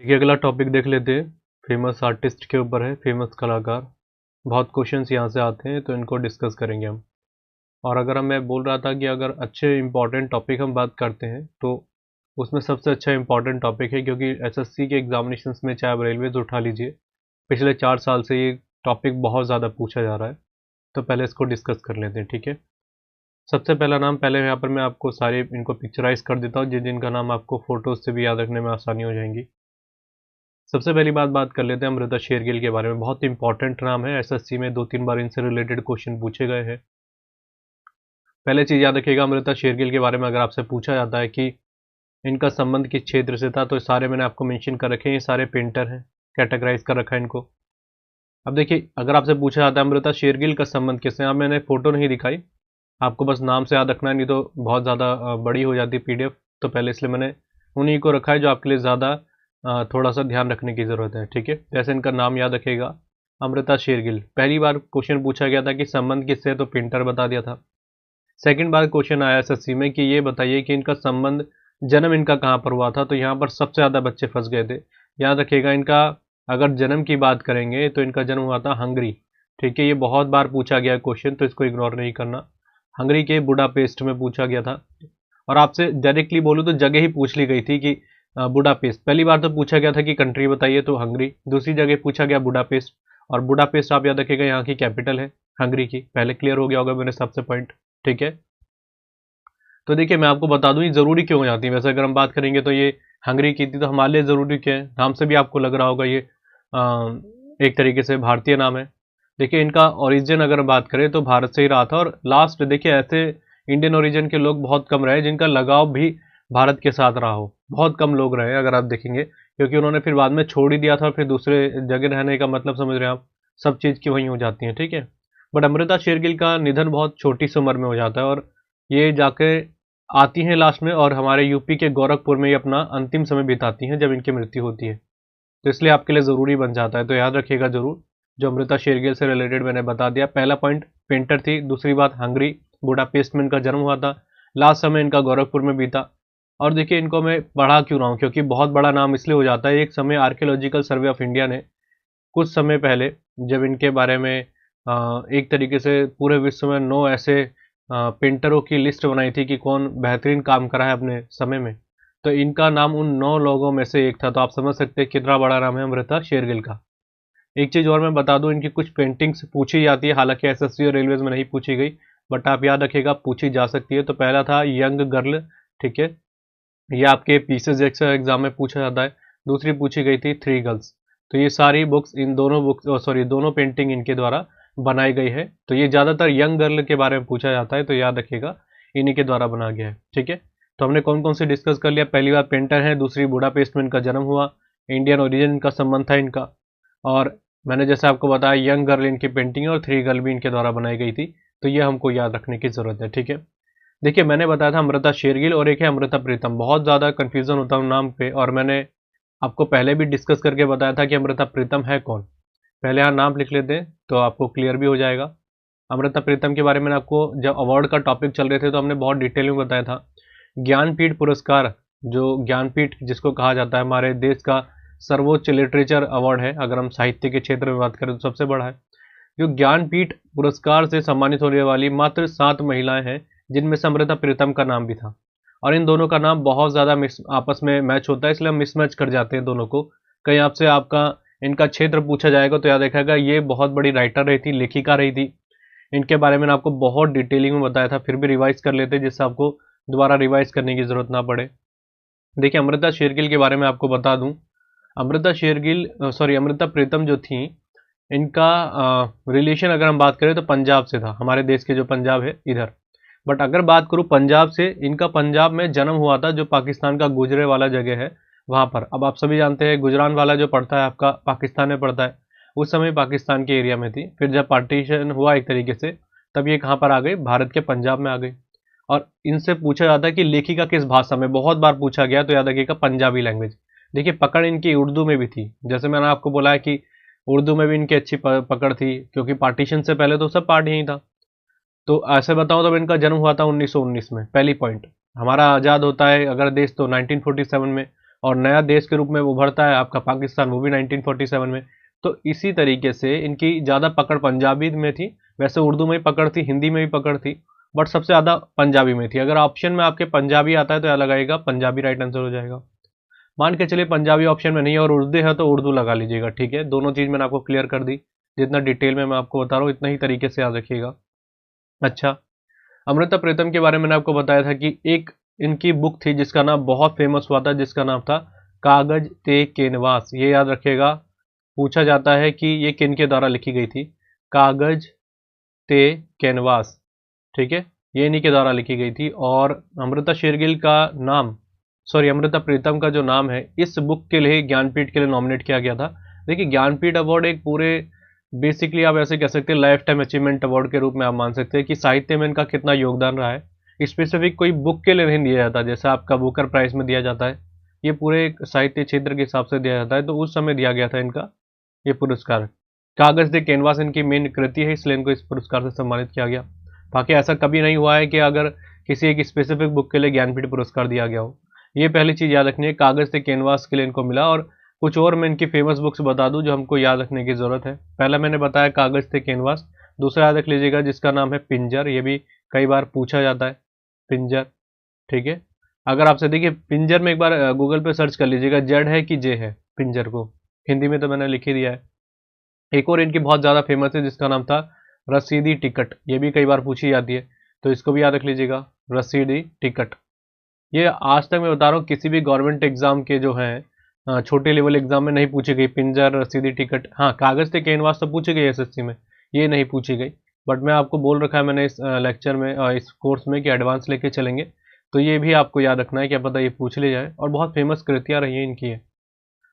देखिए अगला टॉपिक देख लेते हैं। फेमस आर्टिस्ट के ऊपर है, फेमस कलाकार। बहुत क्वेश्चंस यहाँ से आते हैं तो इनको डिस्कस करेंगे हम। और अगर मैं बोल रहा था कि अगर अच्छे इंपॉर्टेंट टॉपिक हम बात करते हैं तो उसमें सबसे अच्छा इंपॉर्टेंट टॉपिक है, क्योंकि एसएससी के एग्जामिनेशंस में चाहे आप रेलवेज उठा लीजिए, पिछले 4 साल से ये टॉपिक बहुत ज़्यादा पूछा जा रहा है। तो पहले इसको डिस्कस कर लेते हैं, ठीक है। सबसे पहला नाम, पहले यहाँ पर मैं आपको सारे इनको पिक्चराइज कर देता हूँ जिनका नाम आपको फोटोज से भी याद रखने में आसानी हो जाएंगी। सबसे पहली बात कर लेते हैं अमृता शेरगिल के बारे में। बहुत इंपॉर्टेंट नाम है, एसएससी में 2-3 बार इनसे रिलेटेड क्वेश्चन पूछे गए हैं। पहले चीज याद रखिएगा, अमृता शेरगिल के बारे में अगर आपसे पूछा जाता है कि इनका संबंध किस क्षेत्र से था, तो सारे मैंने आपको मेंशन कर रखे हैं, ये सारे पेंटर हैं, कैटेगराइज कर रखा है इनको। अब देखिए अगर आपसे पूछा जाता है अमृता शेरगिल का संबंध किससे, अब मैंने फोटो नहीं दिखाई, आपको बस नाम से याद रखना है, नहीं तो बहुत ज़्यादा बड़ी हो जाती है पीडीएफ। तो पहले इसलिए मैंने उन्हीं को रखा है जो आपके लिए ज़्यादा थोड़ा सा ध्यान रखने की ज़रूरत है, ठीक है। जैसे इनका नाम याद रखेगा, अमृता शेरगिल। पहली बार क्वेश्चन पूछा गया था कि संबंध किससे है, तो पेंटर बता दिया था। सेकंड बार क्वेश्चन आया एसएससी में कि ये बताइए कि इनका संबंध, जन्म इनका कहाँ पर हुआ था, तो यहाँ पर सबसे ज़्यादा बच्चे फंस गए थे। याद रखिएगा इनका अगर जन्म की बात करेंगे तो इनका जन्म हुआ था हंगरी, ठीक है। ये बहुत बार पूछा गया क्वेश्चन, तो इसको इग्नोर नहीं करना। हंगरी के बुडापेस्ट में पूछा गया था। और आपसे डायरेक्टली बोलूँ तो जगह ही पूछ ली गई थी कि बुडापेस्ट। पहली बार तो पूछा गया था कि कंट्री बताइए, तो हंगरी। दूसरी जगह पूछा गया बुडापेस्ट, और बुडापेस्ट आप याद रखिएगा यहाँ की कैपिटल है हंगरी की। पहले क्लियर हो गया होगा मेरे सबसे पॉइंट, ठीक है। तो देखिए मैं आपको बता दूं ये ज़रूरी क्यों हो जाती है। वैसे अगर हम बात करेंगे तो ये हंगरी की थी, तो हमारे लिए ज़रूरी क्या है, नाम से भी आपको लग रहा होगा ये एक तरीके से भारतीय नाम है। देखिए इनका ओरिजिन अगर बात करें तो भारत से ही रहा था, और लास्ट देखिए ऐसे इंडियन ओरिजिन के लोग बहुत कम रहे जिनका लगाव भी भारत के साथ रहा हो। बहुत कम लोग रहे अगर आप देखेंगे, क्योंकि उन्होंने फिर बाद में छोड़ ही दिया था, और फिर दूसरे जगह रहने का मतलब समझ रहे हैं आप, सब चीज़ की वहीं हो जाती है, ठीक है। बट अमृता शेरगिल का निधन बहुत छोटी सी उम्र में हो जाता है, और ये जाके आती हैं लास्ट में, और हमारे यूपी के गोरखपुर में ही अपना अंतिम समय बिताती हैं जब इनकी मृत्यु होती है। तो इसलिए आपके लिए ज़रूरी बन जाता है, तो याद रखिएगा ज़रूर। जो अमृता शेरगिल से रिलेटेड मैंने बता दिया। पहला पॉइंट पेंटर थी, दूसरी बात हंगरी बुडापेस्ट में इनका जन्म हुआ था, लास्ट समय इनका गोरखपुर में बीता। और देखिए इनको मैं पढ़ा क्यों रहा हूँ, क्योंकि बहुत बड़ा नाम इसलिए हो जाता है। एक समय आर्कियोलॉजिकल सर्वे ऑफ इंडिया ने कुछ समय पहले जब इनके बारे में एक तरीके से पूरे विश्व में 9 ऐसे पेंटरों की लिस्ट बनाई थी कि कौन बेहतरीन काम करा है अपने समय में, तो इनका नाम उन 9 लोगों में से एक था। तो आप समझ सकते हैं कितना बड़ा नाम है अमृता शेरगिल का। एक चीज़ और मैं बता दूं, इनकी कुछ पेंटिंग्स पूछी जाती है, हालांकि एसएससी और रेलवेज में नहीं पूछी गई, बट आप याद रखिएगा पूछी जा सकती है। तो पहला था यंग गर्ल, ठीक है, ये आपके पीसेज एग्जाम में पूछा जाता है। दूसरी पूछी गई थी थ्री गर्ल्स। तो ये सारी बुक्स, इन दोनों बुक्स सॉरी दोनों पेंटिंग इनके द्वारा बनाई गई है। तो ये ज़्यादातर यंग गर्ल के बारे में पूछा जाता है, तो याद रखिएगा इन्हीं के द्वारा बनाया गया है, ठीक है। तो हमने कौन कौन से डिस्कस कर लिया। पहली बात पेंटर है, दूसरी बुडापेस्ट में इनका जन्म हुआ, इंडियन ओरिजिन का संबंध था इनका, और मैंने जैसे आपको बताया यंग गर्ल इनकी पेंटिंग है, और थ्री गर्ल भी इनके द्वारा बनाई गई थी। तो ये हमको याद रखने की ज़रूरत है, ठीक है। देखिए मैंने बताया था अमृता शेरगिल, और एक है अमृता प्रीतम। बहुत ज़्यादा कन्फ्यूज़न होता है नाम पे, और मैंने आपको पहले भी डिस्कस करके बताया था कि अमृता प्रीतम है कौन। पहले यहाँ नाम लिख लेते हैं तो आपको क्लियर भी हो जाएगा। अमृता प्रीतम के बारे में आपको जब अवार्ड का टॉपिक चल रहे थे तो हमने बहुत डिटेल में बताया था। ज्ञानपीठ पुरस्कार, जो ज्ञानपीठ जिसको कहा जाता है, हमारे देश का सर्वोच्च लिटरेचर अवार्ड है। अगर हम साहित्य के क्षेत्र में बात करें तो सबसे बड़ा है। जो ज्ञानपीठ पुरस्कार से सम्मानित होने वाली मात्र 7 महिलाएं हैं, जिनमें से अमृता प्रीतम का नाम भी था। और इन दोनों का नाम बहुत ज़्यादा आपस में मैच होता है, इसलिए हम मिसमैच कर जाते हैं दोनों को। कहीं आपसे आपका इनका क्षेत्र पूछा जाएगा तो याद रखिएगा ये बहुत बड़ी राइटर रही थी, लेखिका रही थी। इनके बारे में आपको बहुत डिटेलिंग में बताया था, फिर भी रिवाइज कर लेते जिससे आपको दोबारा रिवाइज करने की ज़रूरत ना पड़े। देखिए अमृता शेरगिल के बारे में आपको बता दूं, अमृता शेरगिल सॉरी अमृता प्रीतम जो थी, इनका रिलेशन अगर हम बात करें तो पंजाब से था, हमारे देश के जो पंजाब है इधर। बट अगर बात करूँ पंजाब से, इनका पंजाब में जन्म हुआ था, जो पाकिस्तान का गुजरे वाला जगह है वहाँ पर। अब आप सभी जानते हैं गुजरान वाला जो पड़ता है आपका पाकिस्तान में पड़ता है, उस समय पाकिस्तान के एरिया में थी। फिर जब पार्टीशन हुआ एक तरीके से, तब ये कहाँ पर आ गई, भारत के पंजाब में आ गई। और इनसे पूछा जाता है कि लेखिका किस भाषा में, बहुत बार पूछा गया, तो याद रखिएगा पंजाबी लैंग्वेज। देखिए पकड़ इनकी उर्दू में भी थी, जैसे मैंने आपको बोला है कि उर्दू में भी इनकी अच्छी पकड़ थी, क्योंकि पार्टीशन से पहले तो सब पार्ट यही था। तो ऐसे बताऊं तो इनका जन्म हुआ था 1919 में। पहली पॉइंट, हमारा आज़ाद होता है अगर देश तो 1947 में, और नया देश के रूप में उभरता है आपका पाकिस्तान, वो भी 1947 में। तो इसी तरीके से इनकी ज़्यादा पकड़ पंजाबी में थी, वैसे उर्दू में भी पकड़ थी, हिंदी में भी पकड़ थी, बट सबसे ज़्यादा पंजाबी में थी। अगर ऑप्शन में आपके पंजाबी आता है तो क्या लगाएगा, पंजाबी राइट आंसर हो जाएगा। मान के चलिए पंजाबी ऑप्शन में नहीं है और उर्दू है तो उर्दू लगा लीजिएगा, ठीक है। दोनों चीज़ मैंने आपको क्लियर कर दी, जितना डिटेल में मैं आपको बता रहा हूँ इतना ही तरीके से याद रखिएगा। अच्छा, अमृता प्रीतम के बारे में मैंने आपको बताया था कि एक इनकी बुक थी जिसका नाम बहुत फेमस हुआ था, जिसका नाम था कागज ते कैनवास। ये याद रखिएगा, पूछा जाता है कि ये किन के द्वारा लिखी गई थी, कागज ते कैनवास, ठीक है, ये इन्हीं के द्वारा लिखी गई थी। और अमृता शेरगिल का नाम, सॉरी अमृता प्रीतम का जो नाम है, इस बुक के लिए ज्ञानपीठ के लिए नॉमिनेट किया गया था। देखिए ज्ञानपीठ अवार्ड एक पूरे, बेसिकली आप ऐसे कह सकते हैं लाइफ टाइम अचीवमेंट अवार्ड के रूप में आप मान सकते हैं कि साहित्य में इनका कितना योगदान रहा है। स्पेसिफिक कोई बुक के लिए नहीं दिया जाता, जैसा आपका बुकर प्राइज में दिया जाता है, ये पूरे साहित्य क्षेत्र के हिसाब से दिया जाता है। तो उस समय दिया गया था इनका ये पुरस्कार। कागज दे कैनवास इनकी मेन कृति है, इसलिए इनको इस पुरस्कार से सम्मानित किया गया। बाकी ऐसा कभी नहीं हुआ है कि अगर किसी एक स्पेसिफिक बुक के लिए ज्ञानपीठ पुरस्कार दिया गया हो। ये पहली चीज़ याद रखनी है, कागज से कैनवास के लिए इनको मिला। और कुछ और मैं इनकी फेमस बुक्स बता दूं जो हमको याद रखने की ज़रूरत है। पहला मैंने बताया कागज से कैनवास, दूसरा याद रख लीजिएगा जिसका नाम है पिंजर, ये भी कई बार पूछा जाता है, पिंजर, ठीक है। अगर आपसे देखिए पिंजर में एक बार गूगल पे सर्च कर लीजिएगा, जेड है कि जे है पिंजर को, हिंदी में तो मैंने लिख ही दिया है। एक और इनकी बहुत ज़्यादा फेमस है जिसका नाम था रसीदी टिकट, ये भी कई बार पूछी जाती है, तो इसको भी याद रख लीजिएगा, रसीदी टिकट। ये आज तक मैं बता रहा हूँ किसी भी गवर्नमेंट एग्जाम के जो हैं छोटे लेवल एग्जाम में नहीं पूछी गई पिंजर रसीदी टिकट। हाँ, कागज से कैनवास तो पूछी गई एसएससी में, ये नहीं पूछी गई। बट मैं आपको बोल रखा है मैंने इस लेक्चर में, इस कोर्स में, कि एडवांस लेके चलेंगे, तो ये भी आपको याद रखना है, क्या पता ये पूछ ले जाए। और बहुत फेमस कृतियाँ रही हैं इनकी है।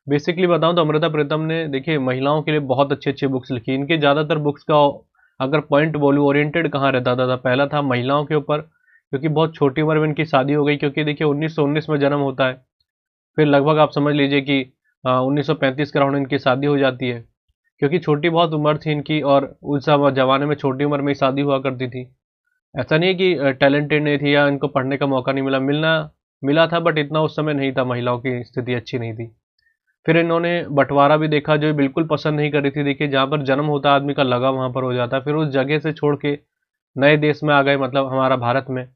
बेसिकली बताऊं तो अमृता प्रीतम ने देखिए महिलाओं के लिए बहुत अच्छी अच्छी बुक्स लिखी। इनके ज़्यादातर बुक्स का अगर पॉइंट बोलूँ ओरिएंटेड कहाँ रहता था, पहला था महिलाओं के ऊपर, क्योंकि बहुत छोटी उम्र में इनकी शादी हो गई। क्योंकि देखिए 1919 में जन्म होता है, फिर लगभग आप समझ लीजिए कि 1935 के अराउंड इनकी शादी हो जाती है, क्योंकि छोटी बहुत उम्र थी इनकी। और उस सब जमाने में छोटी उम्र में ही शादी हुआ करती थी। ऐसा नहीं है कि टैलेंटेड नहीं थी या इनको पढ़ने का मौका नहीं मिला था, बट इतना उस समय नहीं था, महिलाओं की स्थिति अच्छी नहीं थी। फिर इन्होंने बंटवारा भी देखा जो बिल्कुल पसंद नहीं कर रही थी। देखिए जहाँ पर जन्म होता है आदमी का लगाव वहाँ पर हो जाता है। फिर उस जगह से छोड़ के नए देश में आ गए, मतलब हमारा भारत में।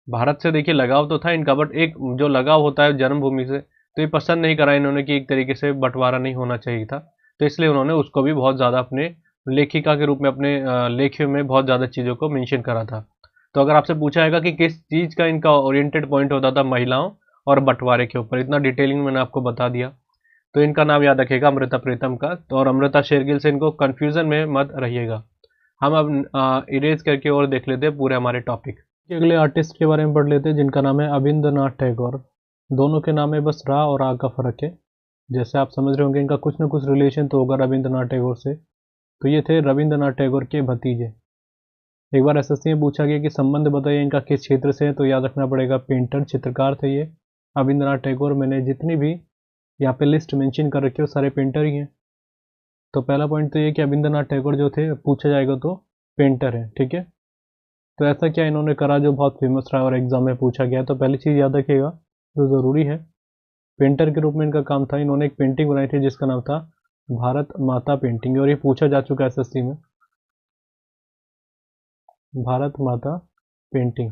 भारत से देखिए लगाव तो था इनका, बट एक जो लगाव होता है जन्मभूमि से, तो ये पसंद नहीं करा इन्होंने कि एक तरीके से बंटवारा नहीं होना चाहिए था। तो इसलिए उन्होंने उसको भी बहुत ज़्यादा अपने लेखिका के रूप में, अपने लेखों में बहुत ज़्यादा चीज़ों को मेंशन करा था। तो अगर आपसे पूछा जाएगा कि किस चीज़ का इनका ओरिएंटेड पॉइंट होता था, महिलाओं और बंटवारे के ऊपर, इतना डिटेलिंग मैंने आपको बता दिया। तो इनका नाम याद रखिएगा अमृता प्रीतम का। तो और अमृता शेरगिल से इनको कंफ्यूजन में मत रहिएगा। हम अब इरेज करके और देख लेते हैं पूरे हमारे टॉपिक। अगले आर्टिस्ट के बारे में पढ़ लेते हैं जिनका नाम है अविंद्रनाथ टैगोर। दोनों के नाम में बस रा और आ का फर्क है। जैसे आप समझ रहे होंगे इनका कुछ ना कुछ रिलेशन तो होगा रविंद्रनाथ टैगोर से। तो ये थे रविंद्रनाथ टैगोर के भतीजे। एक बार एसएससी में पूछा गया कि संबंध बताइए इनका किस क्षेत्र से है, तो याद रखना पड़ेगा पेंटर, चित्रकार थे ये अविंद्रनाथ टैगोर। मैंने जितनी भी यहाँ पे लिस्ट मेंशन कर रखी है वो सारे पेंटर ही हैं। तो पहला पॉइंट तो ये कि अविंद्रनाथ टैगोर जो थे, पूछा जाएगा तो पेंटर है, ठीक है। तो ऐसा क्या इन्होंने करा जो बहुत फेमस रहा और एग्जाम में पूछा गया, तो पहली चीज़ याद रखिएगा जो ज़रूरी है, पेंटर के रूप में इनका काम था। इन्होंने एक पेंटिंग बनाई थी जिसका नाम था भारत माता पेंटिंग, और ये पूछा जा चुका है एसएससी में, भारत माता पेंटिंग।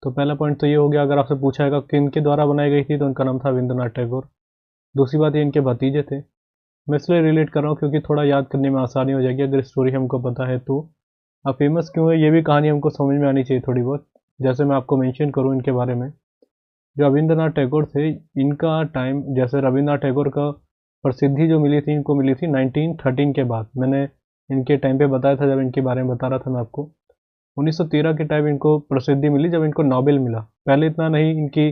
तो पहला पॉइंट तो ये हो गया। अगर आपसे पूछा जाएगा किन के द्वारा बनाई गई थी, तो उनका नाम था रविंद्रनाथ टैगोर। दूसरी बात ये इनके भतीजे थे। मैं इसलिए रिलेट कर रहा हूँ क्योंकि थोड़ा याद करने में आसानी हो जाएगी अगर स्टोरी हमको पता है तो। अब फेमस क्यों है ये भी कहानी हमको समझ में आनी चाहिए थोड़ी बहुत। जैसे मैं आपको मेंशन करूँ इनके बारे में, जो रविंद्रनाथ टैगोर थे, इनका टाइम, जैसे रविंद्रनाथ टैगोर का प्रसिद्धि जो मिली थी इनको, मिली थी 1913 के बाद। मैंने इनके टाइम पे बताया था जब इनके बारे में बता रहा था मैं आपको, 1913 के टाइम इनको प्रसिद्धि मिली जब इनको नोबेल मिला। पहले इतना नहीं, इनकी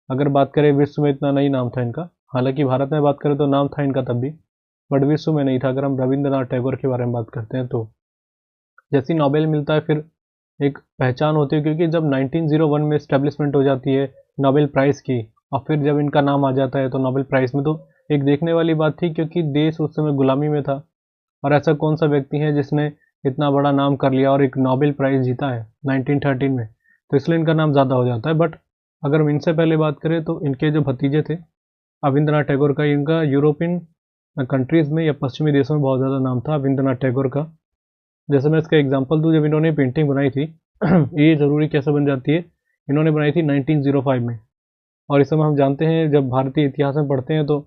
अगर बात करें विश्व में इतना नहीं नाम था इनका। हालांकि भारत में बात करें तो नाम था इनका तब भी, बट विश्व में नहीं था। अगर हम रविंद्रनाथ टैगोर के बारे में बात करते हैं तो जैसे नोबेल मिलता है फिर एक पहचान होती है, क्योंकि जब 1901 में इस्टेब्लिशमेंट हो जाती है नोबेल प्राइज़ की, और फिर जब इनका नाम आ जाता है तो नोबेल प्राइज़ में, तो एक देखने वाली बात थी, क्योंकि देश उस समय गुलामी में था। और ऐसा कौन सा व्यक्ति है जिसने इतना बड़ा नाम कर लिया और एक नोबेल प्राइज़ जीता है 1913 में, तो इसलिए इनका नाम ज़्यादा हो जाता है। बट अगर हम इनसे पहले बात करें तो इनके जो भतीजे थे अविंद्रनाथ टैगोर का, इनका यूरोपियन कंट्रीज़ में या पश्चिमी देशों में बहुत ज़्यादा नाम था अविंद्रनाथ टैगोर का। जैसे मैं इसका एग्जांपल दूँ, जब इन्होंने पेंटिंग बनाई थी ये ज़रूरी कैसे बन जाती है, इन्होंने बनाई थी 1905 में। और इस समय हम जानते हैं, जब भारतीय इतिहास में पढ़ते हैं तो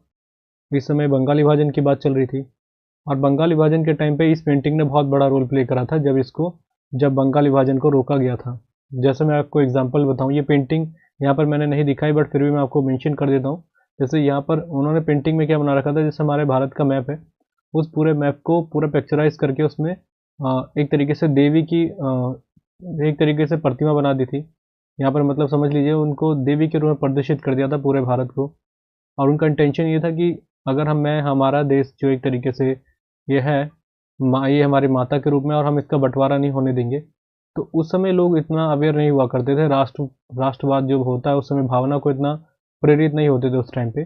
इस समय बंगाल विभाजन की बात चल रही थी। और बंगाल विभाजन के टाइम पे इस पेंटिंग ने बहुत बड़ा रोल प्ले करा था, जब बंगाल विभाजन को रोका गया था। जैसे मैं आपको एग्जांपल बताऊं, ये पेंटिंग यहाँ पर मैंने नहीं दिखाई, बट फिर भी मैं आपको मेंशन कर देता हूँ। जैसे यहाँ पर उन्होंने पेंटिंग में क्या बना रखा था, जैसे हमारे भारत का मैप है, उस पूरे मैप को पूरा पिक्चराइज करके उसमें एक तरीके से देवी की एक तरीके से प्रतिमा बना दी थी। यहाँ पर मतलब समझ लीजिए, उनको देवी के रूप में प्रदर्शित कर दिया था पूरे भारत को। और उनका इंटेंशन ये था कि अगर हमारा देश जो एक तरीके से ये है, ये हमारी माता के रूप में, और हम इसका बंटवारा नहीं होने देंगे। तो उस समय लोग इतना अवेयर नहीं हुआ करते थे, राष्ट्रवाद जो होता है उस समय भावना को इतना प्रेरित नहीं होते थे उस टाइम पे।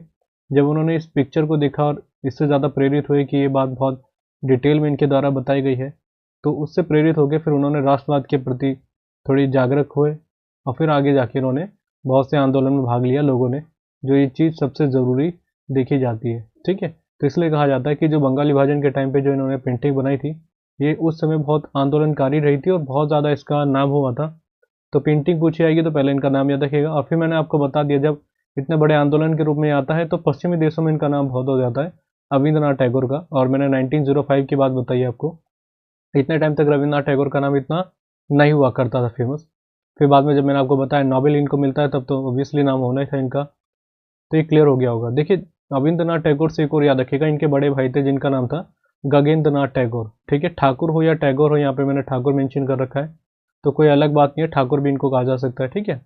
जब उन्होंने इस पिक्चर को देखा और इससे ज़्यादा प्रेरित हुए कि ये बात बहुत डिटेल में इनके द्वारा बताई गई है, तो उससे प्रेरित होकर फिर उन्होंने राष्ट्रवाद के प्रति थोड़ी जागरूक हुए। और फिर आगे जाके उन्होंने बहुत से आंदोलन में भाग लिया लोगों ने, जो ये चीज़ सबसे ज़रूरी देखी जाती है। ठीक है, तो इसलिए कहा जाता है कि जो बंगाल विभाजन के टाइम पे जो इन्होंने पेंटिंग बनाई थी, ये उस समय बहुत आंदोलनकारी रही थी और बहुत ज़्यादा इसका नाम हुआ था। तो पेंटिंग पूछी जाएगी तो पहले इनका नाम याद रखिएगा। और फिर मैंने आपको बता दिया, जब इतने बड़े आंदोलन के रूप में आता है तो पश्चिमी देशों में इनका नाम बहुत हो जाता है, रविंद्रनाथ टैगोर का। और मैंने 1905 की बात बताई आपको। इतने टाइम तक रविंद्रनाथ टैगोर का नाम इतना नहीं हुआ करता था फेमस। फिर बाद में जब मैंने आपको बताया नोबेल इनको मिलता है, तब तो ऑब्वियसली नाम होना ही था इनका। तो ये क्लियर हो गया होगा। देखिए, रविंद्रनाथ टैगोर से एक और याद रखिएगा, इनके बड़े भाई थे जिनका नाम था गगनेंद्र नाथ टैगोर। ठीक है, ठाकुर हो या टैगोर हो, यहाँ पे मैंने ठाकुर मेंशन कर रखा है, तो कोई अलग बात नहीं है, ठाकुर भी इनको कहा जा सकता है। ठीक है,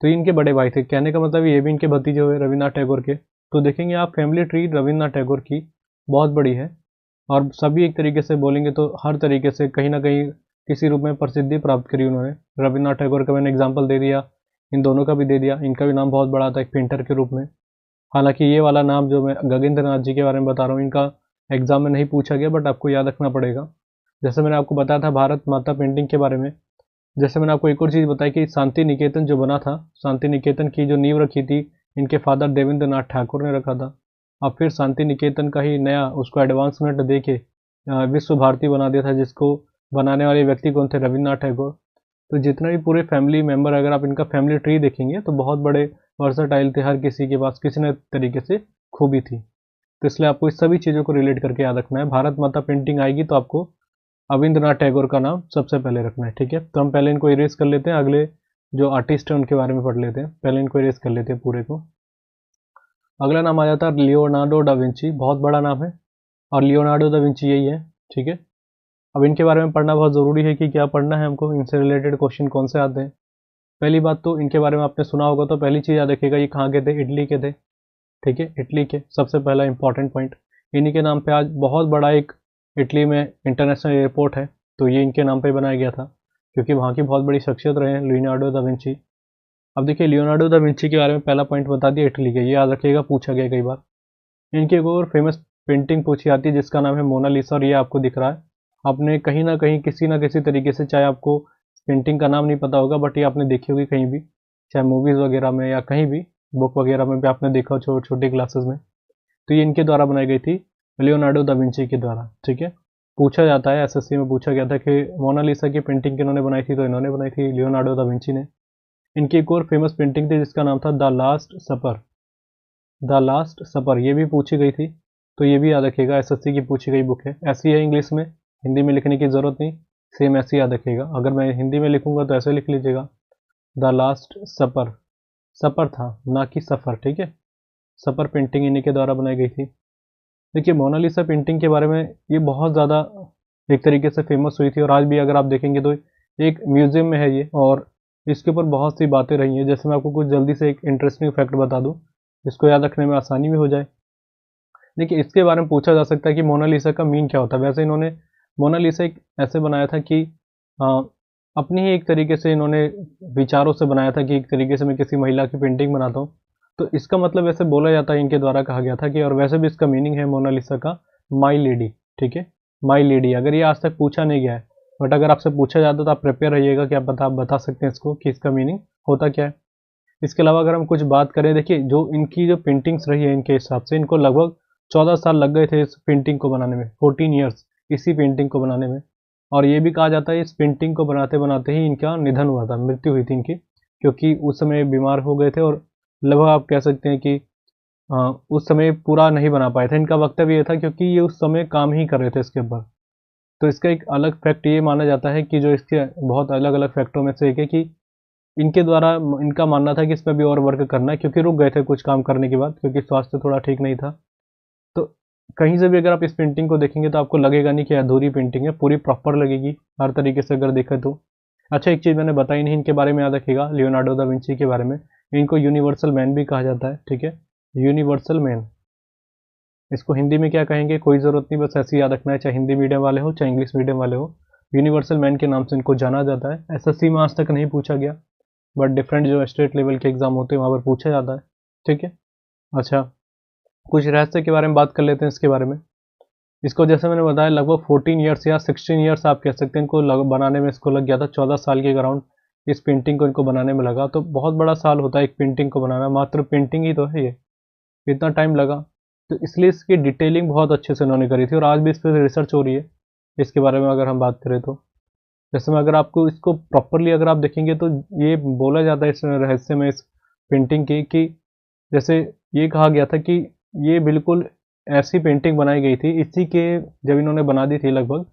तो ये इनके बड़े भाई थे, कहने का मतलब ये भी इनके भतीजे हुए रविन्द्रनाथ टैगोर के। तो देखेंगे आप, फैमिली ट्री रविन्द्रनाथ टैगोर की बहुत बड़ी है, और सभी एक तरीके से बोलेंगे तो हर तरीके से कहीं ना कहीं किसी रूप में प्रसिद्धि प्राप्त करी उन्होंने। रविन्द्रनाथ टैगोर का मैंने एग्जाम्पल दे दिया, इन दोनों का भी दे दिया। इनका भी नाम बहुत बड़ा था एक पेंटर के रूप में। हालांकि ये वाला नाम जो मैं गगनेंद्र नाथ जी के बारे में बता रहा हूँ, इनका एग्जाम में नहीं पूछा गया, बट आपको याद रखना पड़ेगा। जैसे मैंने आपको बताया था भारत माता पेंटिंग के बारे में, जैसे मैंने आपको एक और चीज़ बताई कि शांति निकेतन जो बना था, शांति निकेतन की जो नींव रखी थी इनके फादर देवेंद्र नाथ ठाकुर ने रखा था। और फिर शांति निकेतन का ही नया उसको एडवांसमेंट दे के विश्व भारती बना दिया था, जिसको बनाने वाले व्यक्ति कौन थे, रविन्द्रनाथ टैगोर। तो जितने भी पूरे फैमिली मेंबर, अगर आप इनका फैमिली ट्री देखेंगे तो बहुत बड़े वर्सटाइल थे, हर किसी के पास किसी न तरीके से खूबी थी। तो इसलिए आपको इस सभी चीज़ों को रिलेट करके याद रखना है। भारत माता पेंटिंग आएगी तो आपको रविन्द्रनाथ टैगोर का नाम सबसे पहले रखना है। ठीक है, तो हम पहले इनको इरेज कर लेते हैं, अगले जो आर्टिस्ट हैं उनके बारे में पढ़ लेते हैं। पहले इनको इरेज कर लेते हैं पूरे को। अगला नाम आ जाता है लियोनार्डो डा विंची, बहुत बड़ा नाम है, और लियोनार्डो दा विंची यही है। ठीक है, अब इनके बारे में पढ़ना बहुत ज़रूरी है कि क्या पढ़ना है हमको, इनसे रिलेटेड क्वेश्चन कौन से आते हैं। पहली बात तो इनके बारे में आपने सुना होगा, तो पहली चीज़ याद रखिएगा, ये कहाँ के थे, इटली के थे। ठीक है, इटली के सबसे पहला इंपॉर्टेंट पॉइंट, इन्हीं के नाम पे आज बहुत बड़ा एक इटली में इंटरनेशनल एयरपोर्ट है, तो ये इनके नाम पे बनाया गया था, क्योंकि वहाँ की बहुत बड़ी शख्सियत रहे हैं लियोनार्डो दा विंची। अब देखिए, लियोनार्डो दा विंची के बारे में पहला पॉइंट बता दिया इटली के, ये याद रखिएगा, पूछा गया कई बार। इनकी एक और फेमस पेंटिंग पूछी जाती है जिसका नाम है मोनालिसा, और ये आपको दिख रहा है। आपने कहीं ना कहीं किसी ना किसी तरीके से, चाहे आपको पेंटिंग का नाम नहीं पता होगा, बट ये आपने देखी होगी कहीं भी, चाहे मूवीज़ वगैरह में या कहीं भी, बुक वगैरह में भी आपने देखा हो छोटी क्लासेस में। तो ये इनके द्वारा बनाई गई थी, लियोनार्डो दा विंची के द्वारा। ठीक है, पूछा जाता है, एसएससी में पूछा गया था कि मोनालिसा की पेंटिंग किन्होंने बनाई थी, तो इन्होंने बनाई थी, लियोनार्डो दा विंची ने। इनकी एक और फेमस पेंटिंग थी जिसका नाम था the last supper. The last supper ये भी पूछी गई थी, तो ये भी याद रखिएगा, एसएससी की पूछी गई बुक है। ऐसी है इंग्लिश में, हिंदी में लिखने की ज़रूरत नहीं, सेम ऐसे याद रखिएगा। अगर मैं हिंदी में लिखूंगा तो ऐसे लिख लीजिएगा, द लास्ट सपर। सपर था, ना कि सफ़र। ठीक है, सपर पेंटिंग इन्हीं के द्वारा बनाई गई थी। देखिए, मोनालिसा पेंटिंग के बारे में ये बहुत ज़्यादा एक तरीके से फेमस हुई थी, और आज भी अगर आप देखेंगे तो एक म्यूज़ियम में है ये, और इसके ऊपर बहुत सी बातें रही हैं। जैसे मैं आपको कुछ जल्दी से एक इंटरेस्टिंग फैक्ट बता दूं, जिसको याद रखने में आसानी भी हो जाए। देखिए, इसके बारे में पूछा जा सकता है कि मोनालिसा का मीन क्या होता है। वैसे इन्होंने मोनालिसा एक ऐसे बनाया था कि अ, अपनी ही एक तरीके से इन्होंने विचारों से बनाया था कि एक तरीके से मैं किसी महिला की पेंटिंग बनाता हूँ, तो इसका मतलब ऐसे बोला जाता है, इनके द्वारा कहा गया था कि, और वैसे भी इसका मीनिंग है मोनालिसा का माई लेडी। ठीक है, माई लेडी, अगर ये आज तक पूछा नहीं गया है, बट अगर आपसे पूछा जाता तो आप प्रिपेयर रहिएगा कि आप बता सकते हैं इसको कि इसका मीनिंग होता क्या है। इसके अलावा अगर हम कुछ बात करें, देखिए जो इनकी जो पेंटिंग्स रही है इनके हिसाब से इनको लगभग 14 साल लग गए थे इस पेंटिंग को बनाने में, 14 ईयर्स इसी पेंटिंग को बनाने में। और ये भी कहा जाता है इस पेंटिंग को बनाते बनाते ही इनका निधन हुआ था, मृत्यु हुई थी इनकी, क्योंकि उस समय बीमार हो गए थे और लगभग आप कह सकते हैं कि उस समय पूरा नहीं बना पाए थे। इनका वक्तव्य ये था क्योंकि ये उस समय काम ही कर रहे थे इसके ऊपर। तो इसका एक अलग फैक्ट ये माना जाता है कि जो इसके बहुत अलग अलग फैक्टरों में से एक है कि इनके द्वारा इनका मानना था कि इसमें भी और वर्क करना है, क्योंकि रुक गए थे कुछ काम करने के बाद क्योंकि स्वास्थ्य थोड़ा ठीक नहीं था। तो कहीं से भी अगर आप इस पेंटिंग को देखेंगे तो आपको लगेगा नहीं कि अधूरी पेंटिंग है, पूरी प्रॉपर लगेगी हर तरीके से अगर देखें तो। अच्छा, एक चीज़ मैंने बताई नहीं इनके बारे में, याद रखिएगा लियोनार्डो दा विंची के बारे में। इनको यूनिवर्सल मैन भी कहा जाता है, ठीक है, यूनिवर्सल मैन। इसको हिंदी में क्या कहेंगे कोई ज़रूरत नहीं, बस ऐसे ही याद रखना है, चाहे हिंदी मीडियम वाले हो चाहे इंग्लिश मीडियम वाले हो। यूनिवर्सल मैन के नाम से इनको जाना जाता है। एसएससी में आज तक नहीं पूछा गया, बट डिफरेंट जो स्टेट लेवल के एग्जाम होते हैं वहाँ पर पूछा जाता है, ठीक है। अच्छा, कुछ रहस्य के बारे में बात कर लेते हैं इसके बारे में। इसको जैसे मैंने बताया लगभग 14 ईयर्स या 16 ईयर्स आप कह सकते हैं इनको बनाने में, इसको लग गया था 14 साल के अराउंड इस पेंटिंग को इनको बनाने में लगा। तो बहुत बड़ा साल होता है एक पेंटिंग को बनाना, मात्र पेंटिंग ही तो है ये, इतना टाइम लगा। तो इसलिए इसकी डिटेलिंग बहुत अच्छे से उन्होंने करी थी और आज भी इस पर रिसर्च हो रही है इसके बारे में अगर हम बात करें तो। जैसे मैं अगर आपको इसको प्रॉपरली अगर आप देखेंगे तो ये बोला जाता है इस रहस्य में इस पेंटिंग की कि जैसे ये कहा गया था कि ये बिल्कुल ऐसी पेंटिंग बनाई गई थी इसी के, जब इन्होंने बना दी थी लगभग,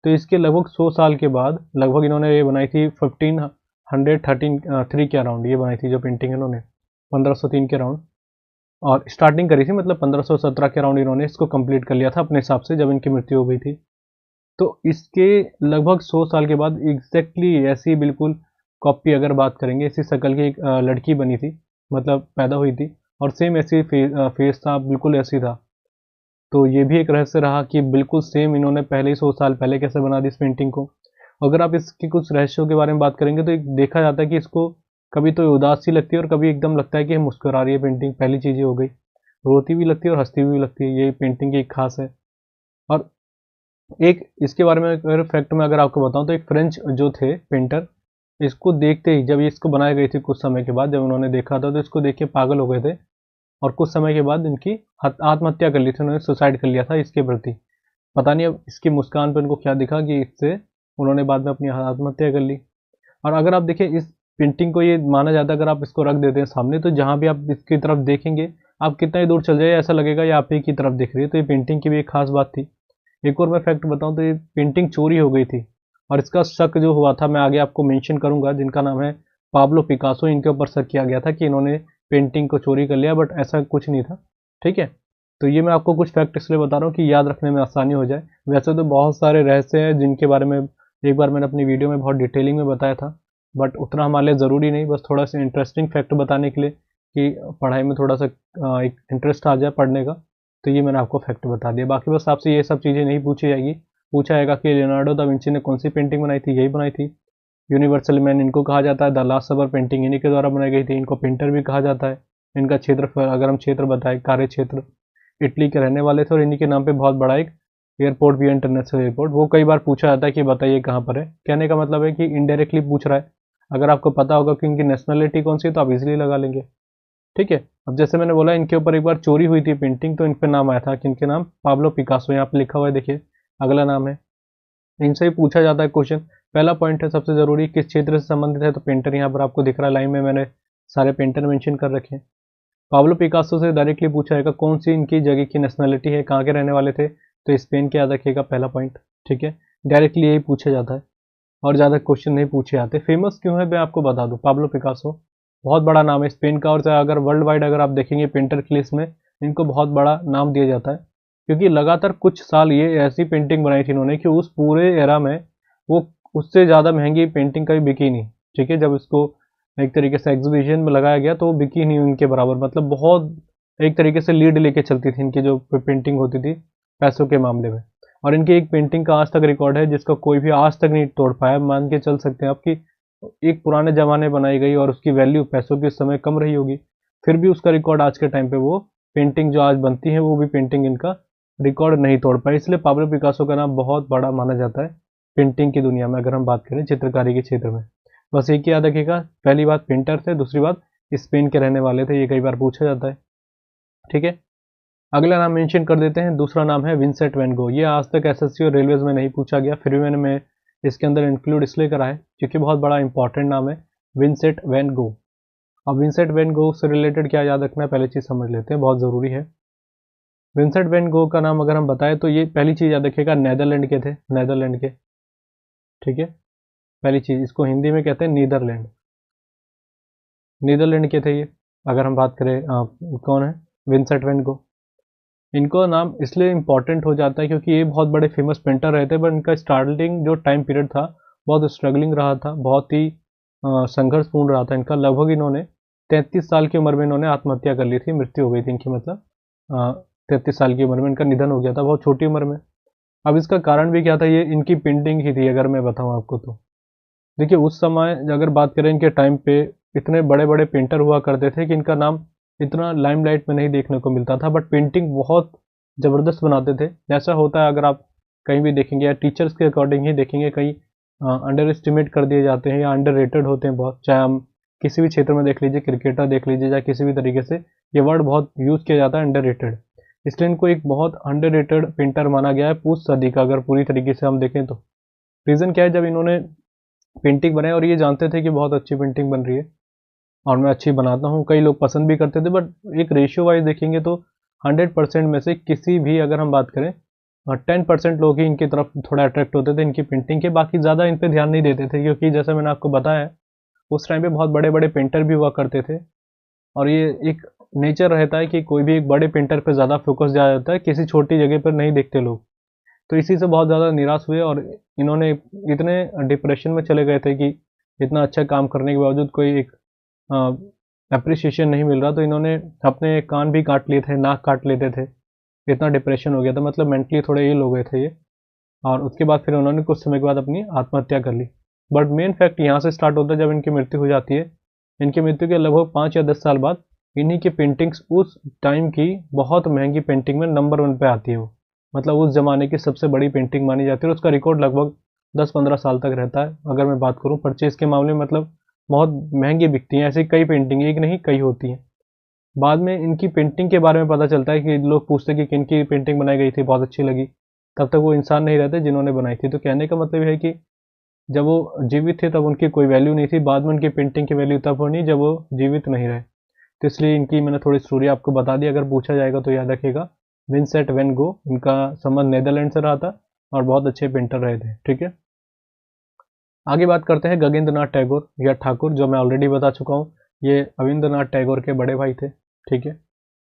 तो इसके लगभग 100 साल के बाद लगभग इन्होंने ये बनाई थी 1513 के अराउंड ये बनाई थी जो पेंटिंग इन्होंने 1503 के अराउंड, और स्टार्टिंग करी थी मतलब 1517 के अराउंड इन्होंने इसको कंप्लीट कर लिया था अपने हिसाब से जब इनकी मृत्यु हो गई थी। तो इसके लगभग 100 साल के बाद एग्जैक्टली ऐसी बिल्कुल कॉपी अगर बात करेंगे, इसी शक्ल की एक लड़की बनी थी, मतलब पैदा हुई थी और सेम ऐसी फेस था, बिल्कुल ऐसी था। तो ये भी एक रहस्य रहा कि बिल्कुल सेम इन्होंने पहले ही 100 साल पहले कैसे बना दी इस पेंटिंग को। अगर आप इसके कुछ रहस्यों के बारे में बात करेंगे तो एक देखा जाता है कि इसको कभी तो उदास सी लगती है और कभी एकदम लगता है कि मुस्कुरा रही है पेंटिंग, पहली चीज़ ये हो गई। रोती भी लगती है और हंसती भी लगती है, ये पेंटिंग की एक खास है। और एक इसके बारे में अगर फैक्ट में अगर आपको बताऊं तो एक फ्रेंच जो थे पेंटर, इसको देखते ही जब ये इसको बनाई गई थी कुछ समय के बाद जब उन्होंने देखा था तो इसको देख के पागल हो गए थे और कुछ समय के बाद इनकी आत्महत्या कर ली थी, उन्होंने सुसाइड कर लिया था इसके प्रति। पता नहीं अब इसकी मुस्कान पर उनको क्या दिखा कि इससे उन्होंने बाद में अपनी आत्महत्या कर ली। और अगर आप देखें इस पेंटिंग को, ये माना जाता है अगर आप इसको रख देते हैं सामने तो जहाँ भी आप इसकी तरफ देखेंगे आप कितना ही दूर चल जाए ऐसा लगेगा ये आप ही की तरफ दिख रही है। तो ये पेंटिंग की भी एक खास बात थी। एक और मैं फैक्ट बताऊं तो ये पेंटिंग चोरी हो गई थी और इसका शक जो हुआ था मैं आगे आपको मेंशन करूंगा, जिनका नाम है पाब्लो पिकासो, इनके ऊपर शक किया गया था कि इन्होंने पेंटिंग को चोरी कर लिया, बट ऐसा कुछ नहीं था, ठीक है। तो ये मैं आपको कुछ फैक्ट इसलिए बता रहा हूँ कि याद रखने में आसानी हो जाए। वैसे तो बहुत सारे रहस्य हैं जिनके बारे में एक बार मैंने अपनी वीडियो में बहुत डिटेलिंग में बताया था, बट उतना हमारे लिए ज़रूरी नहीं, बस थोड़ा सा इंटरेस्टिंग फैक्ट बताने के लिए कि पढ़ाई में थोड़ा सा एक इंटरेस्ट आ जाए पढ़ने का, तो ये मैंने आपको फैक्ट बता दिया। बाकी बस आपसे ये सब चीज़ें नहीं पूछी जाएगी, पूछा जाएगा कि लियोनार्डो दा विंची ने कौन सी पेंटिंग बनाई थी, यही बनाई थी। यूनिवर्सल मैन इनको कहा जाता है, द लास्ट सपर पेंटिंग इन्हीं के द्वारा बनाई गई थी, इनको पेंटर भी कहा जाता है। इनका क्षेत्र अगर हम क्षेत्र बताएं, कार्य क्षेत्र, इटली के रहने वाले थे और इन्हीं के नाम पे बहुत बड़ा एक एयरपोर्ट भी है, इंटरनेशनल एयरपोर्ट। वो कई बार पूछा जाता है कि बताइए कहाँ पर है, कहने का मतलब है कि इनडायरेक्टली पूछ रहा है। अगर आपको पता होगा कि इनकी नेशनलिटी कौन सी है तो आप इजिली लगा लेंगे, ठीक है। अब जैसे मैंने बोला इनके ऊपर एक बार चोरी हुई थी पेंटिंग, तो इन पे नाम आया था कि इनके नाम पाब्लो पिकासो, यहाँ पे लिखा हुआ है देखिए, अगला नाम है। इनसे ही पूछा जाता है क्वेश्चन। पहला पॉइंट है सबसे जरूरी, किस क्षेत्र से संबंधित है, तो पेंटर यहाँ पर आपको दिख रहा है लाइन में, मैंने सारे पेंटर मेंशन कर रखे हैं। पाब्लो पिकासो से डायरेक्टली पूछा जाएगा कौन सी इनकी जगह की नेशनलिटी है, कहाँ के रहने वाले थे, तो स्पेन के, याद रखिएगा पहला पॉइंट, ठीक है। डायरेक्टली यही पूछा जाता है और ज़्यादा क्वेश्चन नहीं पूछे जाते। फेमस क्यों है मैं आपको बता दूं, पाब्लो पिकासो बहुत बड़ा नाम है स्पेन का, और अगर वर्ल्ड वाइड अगर आप देखेंगे पेंटर की लिस्ट में इनको बहुत बड़ा नाम दिया जाता है, क्योंकि लगातार कुछ साल ये ऐसी पेंटिंग बनाई थी इन्होंने कि उस पूरे एरा में वो उससे ज़्यादा महंगी पेंटिंग कभी बिकी नहीं, ठीक है। जब इसको एक तरीके से एग्जीबिशन में लगाया गया तो वो बिकी नहीं उनके बराबर, मतलब बहुत एक तरीके से लीड लेके चलती थी इनकी जो पेंटिंग होती थी पैसों के मामले में। और इनकी एक पेंटिंग का आज तक रिकॉर्ड है जिसका कोई भी आज तक नहीं तोड़ पाया। मान के चल सकते हैं आप कि एक पुराने ज़माने बनाई गई और उसकी वैल्यू पैसों के उस समय कम रही होगी, फिर भी उसका रिकॉर्ड आज के टाइम पे वो पेंटिंग जो आज बनती है वो भी पेंटिंग इनका रिकॉर्ड नहीं तोड़ पाई। इसलिए पाब्लो पिकासो का नाम बहुत बड़ा माना जाता है पेंटिंग की दुनिया में, अगर हम बात करें चित्रकारी के क्षेत्र में। बस एक ही याद रखिएगा, पहली बात पेंटर थे, दूसरी बात स्पेन के रहने वाले थे, ये कई बार पूछा जाता है। ठीक है, अगला नाम मेंशन कर देते हैं, दूसरा नाम है विंसेंट वैन गो। ये आज तक एसएससी और रेलवेज में नहीं पूछा गया, फिर भी मैं इसके अंदर इंक्लूड इसलिए करा है क्योंकि बहुत बड़ा इंपॉर्टेंट नाम है विंसेंट वैन गो। अब विंसेंट वैन गो से रिलेटेड क्या याद रखना है, पहली चीज़ समझ लेते हैं, बहुत ज़रूरी है। विंसेंट वैन गो का नाम अगर हम बताएं तो ये पहली चीज़ याद रखिएगा, नेदरलैंड के थे, नेदरलैंड के। ठीक है, पहली चीज़, इसको हिंदी में कहते हैं नीदरलैंड, नीदरलैंड के थे ये। अगर हम बात करें कौन है, विंसेंट वैन गो। इनको नाम इसलिए इम्पोर्टेंट हो जाता है क्योंकि ये बहुत बड़े फेमस पेंटर रहे थे, बट इनका स्टार्टिंग जो टाइम पीरियड था बहुत स्ट्रगलिंग रहा था, बहुत ही संघर्षपूर्ण रहा था इनका। लगभग इन्होंने 33 साल की उम्र में इन्होंने आत्महत्या कर ली थी, मृत्यु हो गई थी इनकी, मतलब 33 साल की उम्र में इनका निधन हो गया था, बहुत छोटी उम्र में। अब इसका कारण भी क्या था, ये इनकी पेंटिंग ही थी अगर मैं बताऊँ आपको तो। देखिए उस समय अगर बात करें इनके टाइम पे, इतने बड़े बड़े पेंटर हुआ करते थे कि इनका नाम इतना लाइमलाइट में नहीं देखने को मिलता था, बट पेंटिंग बहुत ज़बरदस्त बनाते थे। जैसा होता है अगर आप कहीं भी देखेंगे या टीचर्स के अकॉर्डिंग ही देखेंगे, कहीं अंडर एस्टिमेट कर दिए जाते हैं या अंडर रेटेड होते हैं बहुत, चाहे हम किसी भी क्षेत्र में देख लीजिए, क्रिकेटर देख लीजिए, या किसी भी तरीके से ये वर्ड बहुत यूज़ किया जाता है, अंडर रेटेड। इसलिए इनको एक बहुत अंडर रेटेड पेंटर माना गया है पूछ सदी का, अगर पूरी तरीके से हम देखें तो। रीज़न क्या है, जब इन्होंने पेंटिंग बनाई और ये जानते थे कि बहुत अच्छी पेंटिंग बन रही है और मैं अच्छी बनाता हूँ, कई लोग पसंद भी करते थे, बट एक रेशियो वाइज देखेंगे तो 100% में से किसी भी अगर हम बात करें 10% लोग ही इनकी तरफ थोड़ा अट्रैक्ट होते थे इनकी पेंटिंग के, बाकी ज़्यादा इन पे ध्यान नहीं देते थे, क्योंकि जैसे मैंने आपको बताया है उस टाइम पे बहुत बड़े बड़े पेंटर भी हुआ करते थे, और ये एक नेचर रहता है कि कोई भी एक बड़े पेंटर पर ज़्यादा फोकस दिया जाता है, किसी छोटी जगह पर नहीं देखते लोग। तो इसी से बहुत ज़्यादा निराश हुए और इन्होंने इतने डिप्रेशन में चले गए थे कि इतना अच्छा काम करने के बावजूद कोई एक अप्रिसिएशन नहीं मिल रहा, तो इन्होंने अपने कान भी काट लिए थे, नाक काट लेते थे, इतना डिप्रेशन हो गया था, मतलब मेंटली थोड़े इल हो गए थे ये। और उसके बाद फिर उन्होंने कुछ समय के बाद अपनी आत्महत्या कर ली। बट मेन फैक्ट यहाँ से स्टार्ट होता है जब इनकी मृत्यु हो जाती है। इनकी मृत्यु के लगभग 5 या 10 साल बाद इन्हीं की पेंटिंग्स उस टाइम की बहुत महंगी पेंटिंग में नंबर 1 पे आती है वो, मतलब उस ज़माने की सबसे बड़ी पेंटिंग मानी जाती है और उसका रिकॉर्ड लगभग 10-15 साल तक रहता है। अगर मैं बात करूँ परचेज़ के मामले में, मतलब बहुत महंगी बिकती हैं, ऐसी कई पेंटिंग, एक नहीं कई होती हैं। बाद में इनकी पेंटिंग के बारे में पता चलता है कि लोग पूछते हैं कि किन की पेंटिंग बनाई गई थी, बहुत अच्छी लगी, तब तक वो इंसान नहीं रहते जिन्होंने बनाई थी। तो कहने का मतलब है कि जब वो जीवित थे तब उनकी कोई वैल्यू नहीं थी, बाद में उनकी पेंटिंग की वैल्यू तब होनी जब वो जीवित नहीं रहे। तो इसलिए इनकी मैंने थोड़ी स्टोरी आपको बता दी, अगर पूछा जाएगा तो याद रखिएगा विंसेंट वैन गो, इनका संबंध नीदरलैंड से रहा था और बहुत अच्छे पेंटर रहे थे। ठीक है, आगे बात करते हैं गगनेंद्र नाथ टैगोर या ठाकुर, जो मैं ऑलरेडी बता चुका हूँ, ये रविंद्रनाथ टैगोर के बड़े भाई थे। ठीक है,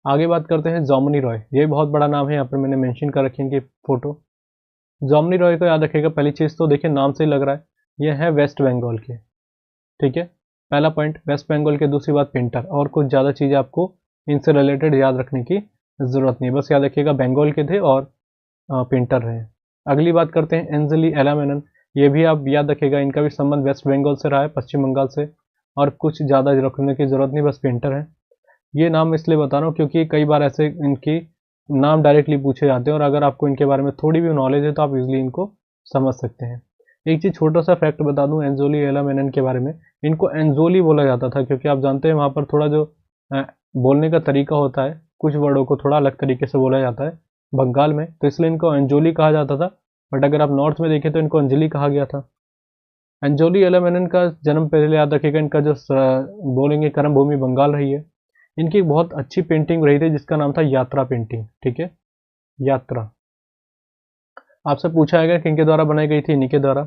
आगे बात करते हैं जॉमनी रॉय, ये बहुत बड़ा नाम है, यहाँ पर मैंने मेंशन कर रखी है इनकी फोटो। जॉमनी रॉय को याद रखिएगा, पहली चीज़ तो देखिए नाम से ही लग रहा है ये है वेस्ट बंगाल के। ठीक है, पहला पॉइंट वेस्ट बंगाल के, दूसरी बात पेंटर, और कुछ ज़्यादा चीज़ें आपको इनसे रिलेटेड याद रखने की ज़रूरत नहीं है, बस याद रखिएगा बंगाल के थे और पेंटर रहे। अगली बात करते हैं एंजली एला मेनन, ये भी आप याद रखिएगा, इनका भी संबंध वेस्ट बंगाल से रहा है, पश्चिम बंगाल से, और कुछ ज़्यादा रखने की ज़रूरत नहीं, बस पेंटर है। ये नाम इसलिए बता रहा हूँ क्योंकि कई बार ऐसे इनकी नाम डायरेक्टली पूछे जाते हैं और अगर आपको इनके बारे में थोड़ी भी नॉलेज है तो आप इजीली इनको समझ सकते हैं। एक चीज़ छोटा सा फैक्ट बता दूं एंजोली एला मेनन के बारे में, इनको एंजोली बोला जाता था क्योंकि आप जानते हैं वहाँ पर थोड़ा जो बोलने का तरीका होता है, कुछ वर्डों को थोड़ा अलग तरीके से बोला जाता है बंगाल में, तो इसलिए इनको एंजोली कहा जाता था। बट अगर आप नॉर्थ में देखें तो इनको अंजलि कहा गया था। एंजोली एला मेनन का जन्म पहले याद रखिएगा, इनका जो बोलेंगे कर्म भूमि बंगाल रही है। इनकी एक बहुत अच्छी पेंटिंग रही थी जिसका नाम था यात्रा पेंटिंग। ठीक है, यात्रा, आपसे पूछा जाएगा किनके द्वारा बनाई गई थी, इन्हीं के द्वारा।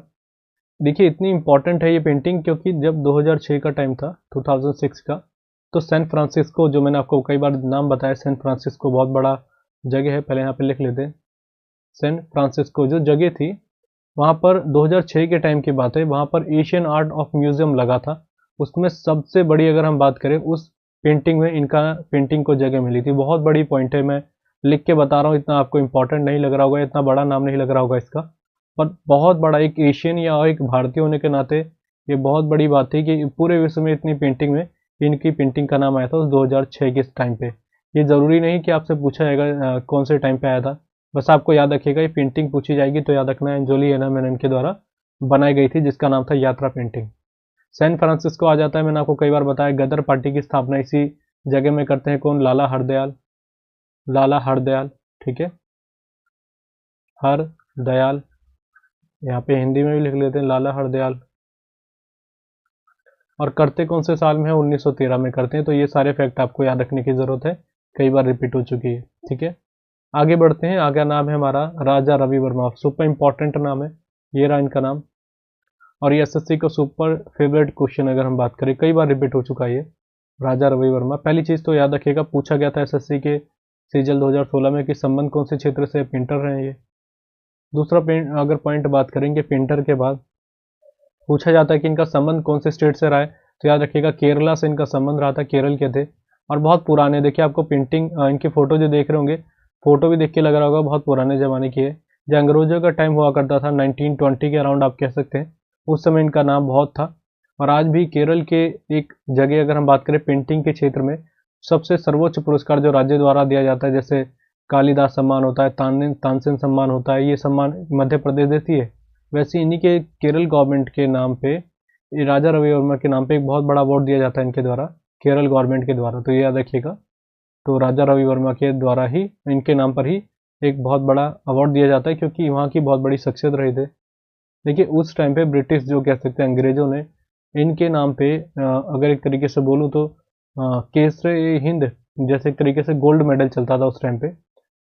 देखिए इतनी इंपॉर्टेंट है ये पेंटिंग क्योंकि जब 2006 का टाइम था, 2006 का, तो सैन फ्रांसिस्को, जो मैंने आपको कई बार नाम बताया, सैन फ्रांसिस्को बहुत बड़ा जगह है, पहले यहाँ पे लिख लेते हैं। सैन फ्रांसिस्को जो जगह थी, वहाँ पर 2006 के टाइम की बात है, वहाँ पर एशियन आर्ट ऑफ म्यूजियम लगा था, उसमें सबसे बड़ी अगर हम बात करें उस पेंटिंग में इनका पेंटिंग को जगह मिली थी। बहुत बड़ी पॉइंट है, मैं लिख के बता रहा हूँ, इतना आपको इंपॉर्टेंट नहीं लग रहा होगा, इतना बड़ा नाम नहीं लग रहा होगा इसका, पर बहुत बड़ा एक एशियन या एक भारतीय होने के नाते ये बहुत बड़ी बात थी कि पूरे विश्व में इतनी पेंटिंग में इनकी पेंटिंग का नाम आया था उस 2006 के टाइम पे। ये ज़रूरी नहीं कि आपसे पूछा जाएगा कौन से टाइम पे आया था, बस आपको याद रखिएगा ये पेंटिंग पूछी जाएगी तो याद रखना एंजोली एला मेनन के द्वारा बनाई गई थी जिसका नाम था यात्रा पेंटिंग। सैन फ्रांसिस्को आ जाता है, मैंने आपको कई बार बताया। गदर पार्टी की स्थापना इसी जगह में करते हैं कौन? लाला हरदयाल, लाला हरदयाल, ठीक है, हरदयाल, यहाँ पे हिंदी में भी लिख लेते हैं लाला हरदयाल। और करते कौन से साल में है? 1913 में करते हैं। तो ये सारे फैक्ट आपको याद रखने की जरूरत है, कई बार रिपीट हो चुकी है, ठीक है। आगे बढ़ते हैं। आगे नाम है हमारा राजा रवि वर्मा, सुपर इंपॉर्टेंट नाम है, ये रहा इनका नाम। और ये एसएससी का सुपर फेवरेट क्वेश्चन अगर हम बात करें, कई बार रिपीट हो चुका है ये, राजा रवि वर्मा। पहली चीज तो याद रखिएगा, पूछा गया था एसएससी के सीजल 2016 में कि संबंध कौन से क्षेत्र से? पेंटर रहे ये। दूसरा अगर पॉइंट बात करेंगे पेंटर के बाद, पूछा जाता है कि इनका संबंध कौन से स्टेट से रहा है, तो याद रखिएगा केरला से इनका संबंध रहा था, केरल के थे। और बहुत पुराने, देखिए आपको पेंटिंग, इनकी फोटो जो देख रहे होंगे, फोटो भी देख के लग रहा होगा बहुत पुराने ज़माने की है। जो अंग्रेजों का टाइम हुआ करता था 1920 के अराउंड आप कह सकते हैं, उस समय इनका नाम बहुत था। और आज भी केरल के एक जगह अगर हम बात करें पेंटिंग के क्षेत्र में, सबसे सर्वोच्च पुरस्कार जो राज्य द्वारा दिया जाता है, जैसे कालिदास सम्मान होता है, तानसेन सम्मान होता है, ये सम्मान मध्य प्रदेश देती है। वैसे इन्हीं के केरल गवर्नमेंट के नाम पे, ये राजा रवि वर्मा के नाम पे एक बहुत बड़ा अवार्ड दिया जाता है इनके द्वारा, केरल गवर्नमेंट के द्वारा, तो ये याद रखिएगा। तो राजा रवि वर्मा के द्वारा ही, इनके नाम पर ही एक बहुत बड़ा अवार्ड दिया जाता है, क्योंकि वहाँ की बहुत बड़ी शख्सियत रहे थे। देखिए उस टाइम पे ब्रिटिश जो कह सकते हैं अंग्रेजों ने इनके नाम पे, अगर एक तरीके से बोलूँ तो केसरे हिंद जैसे एक तरीके से गोल्ड मेडल चलता था उस टाइम पे,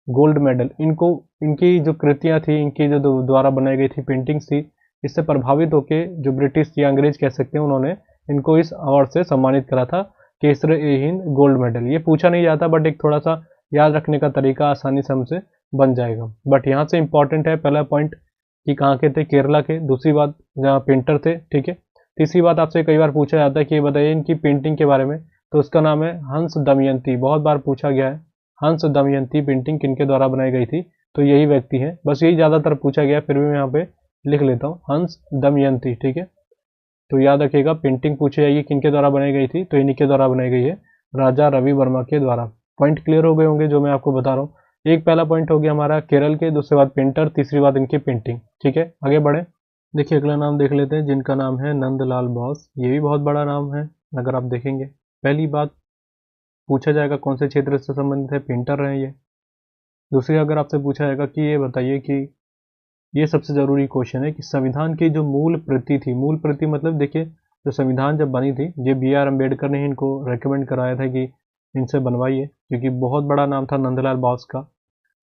गोल्ड मेडल। इनको, इनकी जो कृतियाँ थी, इनकी जो द्वारा बनाई गई थी पेंटिंग्स थी, इससे प्रभावित होके जो ब्रिटिश या अंग्रेज कह सकते हैं, उन्होंने इनको इस अवार्ड से सम्मानित करा था, केसर ए हिंद गोल्ड मेडल। ये पूछा नहीं जाता, बट एक थोड़ा सा याद रखने का तरीका आसानी से हमसे बन जाएगा। बट यहाँ से इंपॉर्टेंट है पहला पॉइंट कि कहाँ के थे? केरला के। दूसरी बात, जहाँ पेंटर थे, ठीक है। तीसरी बात, आपसे कई बार पूछा जाता है कि ये बताइए इनकी पेंटिंग के बारे में, तो उसका नाम है हंस दमयंती, बहुत बार पूछा गया है। हंस दमयंती पेंटिंग किनके द्वारा बनाई गई थी? तो यही व्यक्ति हैं, बस यही ज़्यादातर पूछा गया, फिर भी मैं यहाँ पे लिख लेता हूँ हंस दमयंती, ठीक है। तो याद रखिएगा, पेंटिंग पूछी जाएगी किनके द्वारा बनाई गई थी, तो इन्हीं के द्वारा बनाई गई है, राजा रवि वर्मा के द्वारा। पॉइंट क्लियर हो गए होंगे जो मैं आपको बता रहा हूँ। एक पहला पॉइंट हो गया हमारा केरल के, दूसरी बात पेंटर, तीसरी बात इनकी पेंटिंग, ठीक है। आगे बढ़े, देखिए अगला नाम देख लेते हैं जिनका नाम है नंदलाल बोस। ये भी बहुत बड़ा नाम है अगर आप देखेंगे। पहली बात, पूछा जाएगा कौन से क्षेत्र से संबंधित है, पेंटर रहे ये। दूसरी, अगर आपसे पूछा जाएगा कि ये बताइए कि, ये सबसे ज़रूरी क्वेश्चन है कि संविधान की जो मूल प्रति थी, मूल प्रति मतलब देखिए जो संविधान जब बनी थी, ये BR अम्बेडकर ने इनको रेकमेंड कराया था कि इनसे बनवाइए, क्योंकि बहुत बड़ा नाम था नंदलाल बोस का।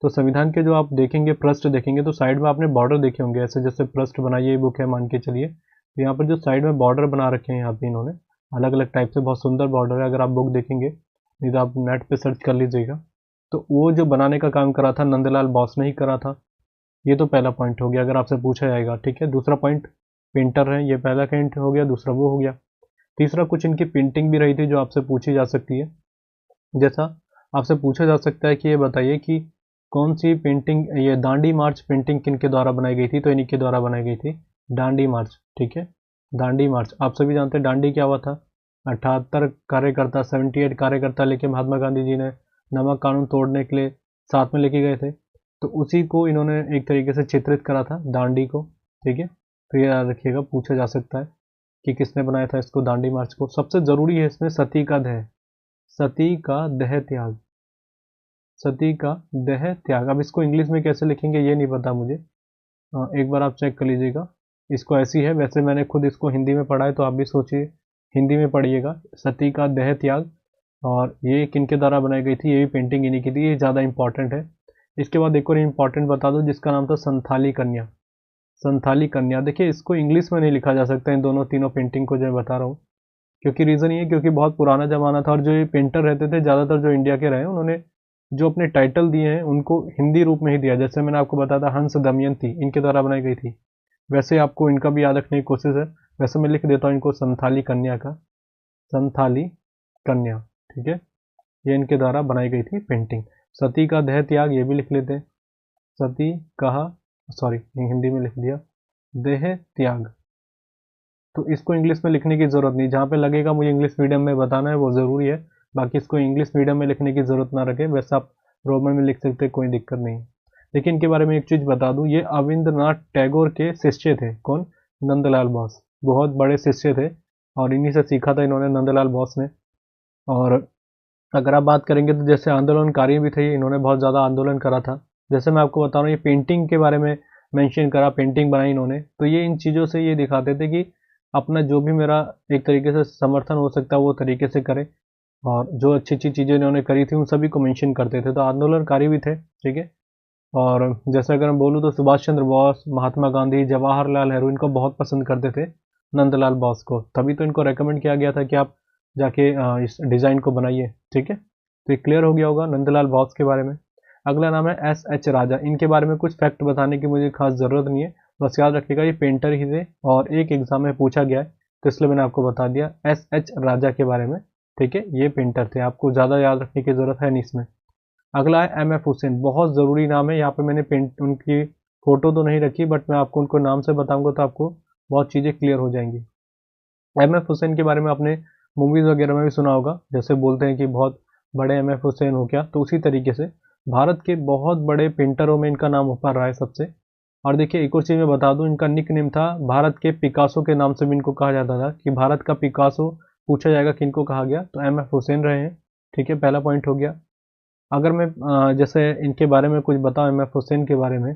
तो संविधान के जो आप देखेंगे पृष्ठ देखेंगे, तो साइड में आपने बॉर्डर देखे होंगे, ऐसे जैसे पृष्ठ बनाइए बुक है मान के चलिए, तो यहाँ पर जो साइड में बॉर्डर बना रखे हैं यहाँ पे इन्होंने अलग अलग टाइप से, बहुत सुंदर बॉर्डर है। अगर आप बुक देखेंगे, नहीं तो आप नेट पे सर्च कर लीजिएगा, तो वो जो बनाने का काम करा था नंदलाल बोस ने ही करा था। ये तो पहला पॉइंट हो गया अगर आपसे पूछा जाएगा, ठीक है। दूसरा पॉइंट, पेंटर है, ये पहला पॉइंट हो गया, दूसरा वो हो गया। तीसरा, कुछ इनकी पेंटिंग भी रही थी जो आपसे पूछी जा सकती है। जैसा आपसे पूछा जा सकता है कि ये बताइए कि कौन सी पेंटिंग, ये दांडी मार्च पेंटिंग किनके द्वारा बनाई गई थी, तो इन्हीं के द्वारा बनाई गई थी, दांडी मार्च, ठीक है। दांडी मार्च, आप सभी जानते हैं दांडी क्या हुआ था। 78 कार्यकर्ता, 78 कार्यकर्ता लेके महात्मा गांधी जी ने नमक कानून तोड़ने के लिए साथ में लेके गए थे, तो उसी को इन्होंने एक तरीके से चित्रित करा था, दांडी को, ठीक है। तो ये याद रखिएगा, पूछा जा सकता है कि किसने बनाया था इसको, दांडी मार्च को। सबसे ज़रूरी है इसमें सती का दह, सती का दह त्याग, सती का दह त्याग। अब इसको इंग्लिश में कैसे लिखेंगे ये नहीं पता मुझे, एक बार आप चेक कर लीजिएगा। इसको ऐसी है, वैसे मैंने खुद इसको हिंदी में पढ़ा है, तो आप भी सोचिए हिंदी में पढ़िएगा, सती का दह त्याग। और ये किनके द्वारा बनाई गई थी, ये भी पेंटिंग इन्हीं की थी, ये ज़्यादा इंपॉर्टेंट है। इसके बाद एक और इम्पॉर्टेंट बता दो जिसका नाम था संथाली कन्या, संथाली कन्या। देखिए इसको इंग्लिश में नहीं लिखा जा सकता इन दोनों तीनों पेंटिंग को जो मैं बता रहा हूँ, क्योंकि रीज़न ये है क्योंकि बहुत पुराना ज़माना था, और जो ये पेंटर रहते थे ज़्यादातर जो इंडिया के रहे, उन्होंने जो अपने टाइटल दिए हैं उनको हिंदी रूप में ही दिया। जैसे मैंने आपको बताया था हंस दमयंती इनके द्वारा बनाई गई थी, वैसे आपको इनका भी याद रखने की कोशिश है। वैसे मैं लिख देता हूँ इनको संथाली कन्या का, संथाली कन्या, ठीक है। ये इनके द्वारा बनाई गई थी पेंटिंग। सती का दह त्याग, ये भी लिख लेते हैं, सती कहा, सॉरी हिंदी में लिख दिया, देह त्याग। तो इसको इंग्लिश में लिखने की ज़रूरत नहीं, जहाँ पे लगेगा मुझे इंग्लिश मीडियम में बताना है वो ज़रूरी है, बाकी इसको इंग्लिश मीडियम में लिखने की ज़रूरत ना रखे, वैसे आप रोमन में लिख सकते, कोई दिक्कत नहीं। लेकिन इनके बारे में एक चीज़ बता दूँ, ये अविंद्रनाथ टैगोर के शिष्य थे, कौन? नंदलाल बोस, बहुत बड़े शिष्य थे। और इन्हीं से सीखा था इन्होंने, नंदलाल बोस ने। और अगर आप बात करेंगे तो जैसे आंदोलनकारी भी थे, इन्होंने बहुत ज़्यादा आंदोलन करा था। जैसे मैं आपको बता रहा हूँ, ये पेंटिंग के बारे में मेंशन करा, पेंटिंग बनाई इन्होंने, तो ये इन चीज़ों से ये दिखाते थे कि अपना जो भी मेरा एक तरीके से समर्थन हो सकता है वो तरीके से करें, और जो अच्छी अच्छी चीज़ें इन्होंने करी थी उन सभी को मेंशन करते थे। तो आंदोलनकारी भी थे, ठीक है। और जैसे अगर मैं बोलूँ तो सुभाष चंद्र बोस, महात्मा गांधी, जवाहरलाल नेहरू इनको बहुत पसंद करते थे, नंदलाल बोस को। तभी तो इनको रेकमेंड किया गया था कि आप जाके इस डिज़ाइन को बनाइए, ठीक है। तो ये क्लियर हो गया होगा नंदलाल बोस के बारे में। अगला नाम है एस एच राजा। इनके बारे में कुछ फैक्ट बताने की मुझे खास ज़रूरत नहीं है, बस याद रखिएगा ये पेंटर ही थे और एक एग्जाम में पूछा गया है, तो इसलिए मैंने आपको बता दिया एस एच राजा के बारे में, ठीक है। ये पेंटर थे, आपको ज़्यादा याद रखने की ज़रूरत है नहीं इसमें। अगला है एम एफ हुसैन, बहुत ज़रूरी नाम है। यहाँ पे मैंने पेंट उनकी फ़ोटो तो नहीं रखी, बट मैं आपको उनको नाम से बताऊंगा तो आपको बहुत चीज़ें क्लियर हो जाएंगी। एम एफ हुसैन के बारे में आपने मूवीज़ वगैरह में भी सुना होगा, जैसे बोलते हैं कि बहुत बड़े एम एफ हुसैन हो क्या, तो उसी तरीके से भारत के बहुत बड़े पेंटरों में इनका नाम ऊपर रहा है सबसे। और देखिए एक और चीज़ मैं बता दूं, इनका निक नेम था, भारत के पिकासो के नाम से भी इनको कहा जाता था, कि भारत का पिकासो पूछा जाएगा किनको कहा गया, तो एम एफ हुसैन रहे हैं, ठीक है। पहला पॉइंट हो गया। अगर मैं जैसे इनके बारे में कुछ बताऊं, एम एफ हुसैन के बारे में,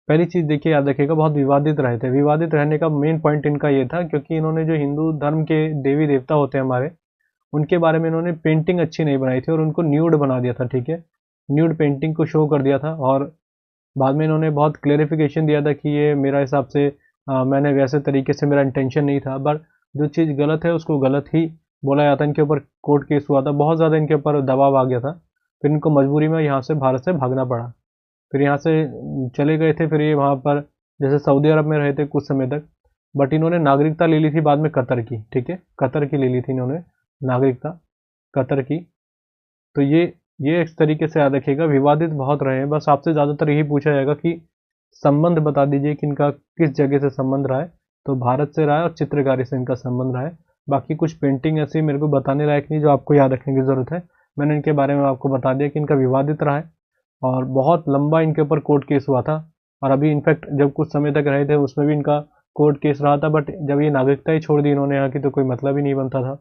पहली चीज़ देखिए याद रखिएगा, बहुत विवादित रहे थे। विवादित रहने का मेन पॉइंट इनका ये था क्योंकि इन्होंने जो हिंदू धर्म के देवी देवता होते हैं हमारे, उनके बारे में इन्होंने पेंटिंग अच्छी नहीं बनाई थी और उनको न्यूड बना दिया था, ठीक है। न्यूड पेंटिंग को शो कर दिया था, और बाद में इन्होंने बहुत क्लेरिफिकेशन दिया था कि ये मेरा हिसाब से मैंने वैसे तरीके से, मेरा इंटेंशन नहीं था, बट जो चीज़ गलत है उसको गलत ही बोला जाता है। इनके ऊपर कोर्ट केस हुआ था, बहुत ज़्यादा इनके ऊपर दबाव आ गया था, फिर इनको मजबूरी में यहाँ से, भारत से भागना पड़ा। फिर यहाँ से चले गए थे, फिर ये वहाँ पर जैसे सऊदी अरब में रहे थे कुछ समय तक, बट इन्होंने नागरिकता ले ली थी बाद में कतर की, ठीक है। कतर की ले ली थी इन्होंने नागरिकता, कतर की। तो ये इस तरीके से याद रखिएगा, विवादित बहुत रहे हैं। बस आपसे ज़्यादातर यही पूछा जाएगा कि संबंध बता दीजिए कि इनका किस जगह से संबंध रहा है, तो भारत से रहा है और चित्रकारी से इनका संबंध रहा है। बाकी कुछ पेंटिंग ऐसी मेरे को बताने लायक नहीं जो आपको याद रखने की ज़रूरत है, मैंने इनके बारे में आपको बता दिया कि इनका विवादित रहा है और बहुत लंबा इनके ऊपर कोर्ट केस हुआ था। और अभी इनफैक्ट जब कुछ समय तक रहे थे उसमें भी इनका कोर्ट केस रहा था, बट जब ये नागरिकता ही छोड़ दी इन्होंने यहाँ की, तो कोई मतलब ही नहीं बनता था।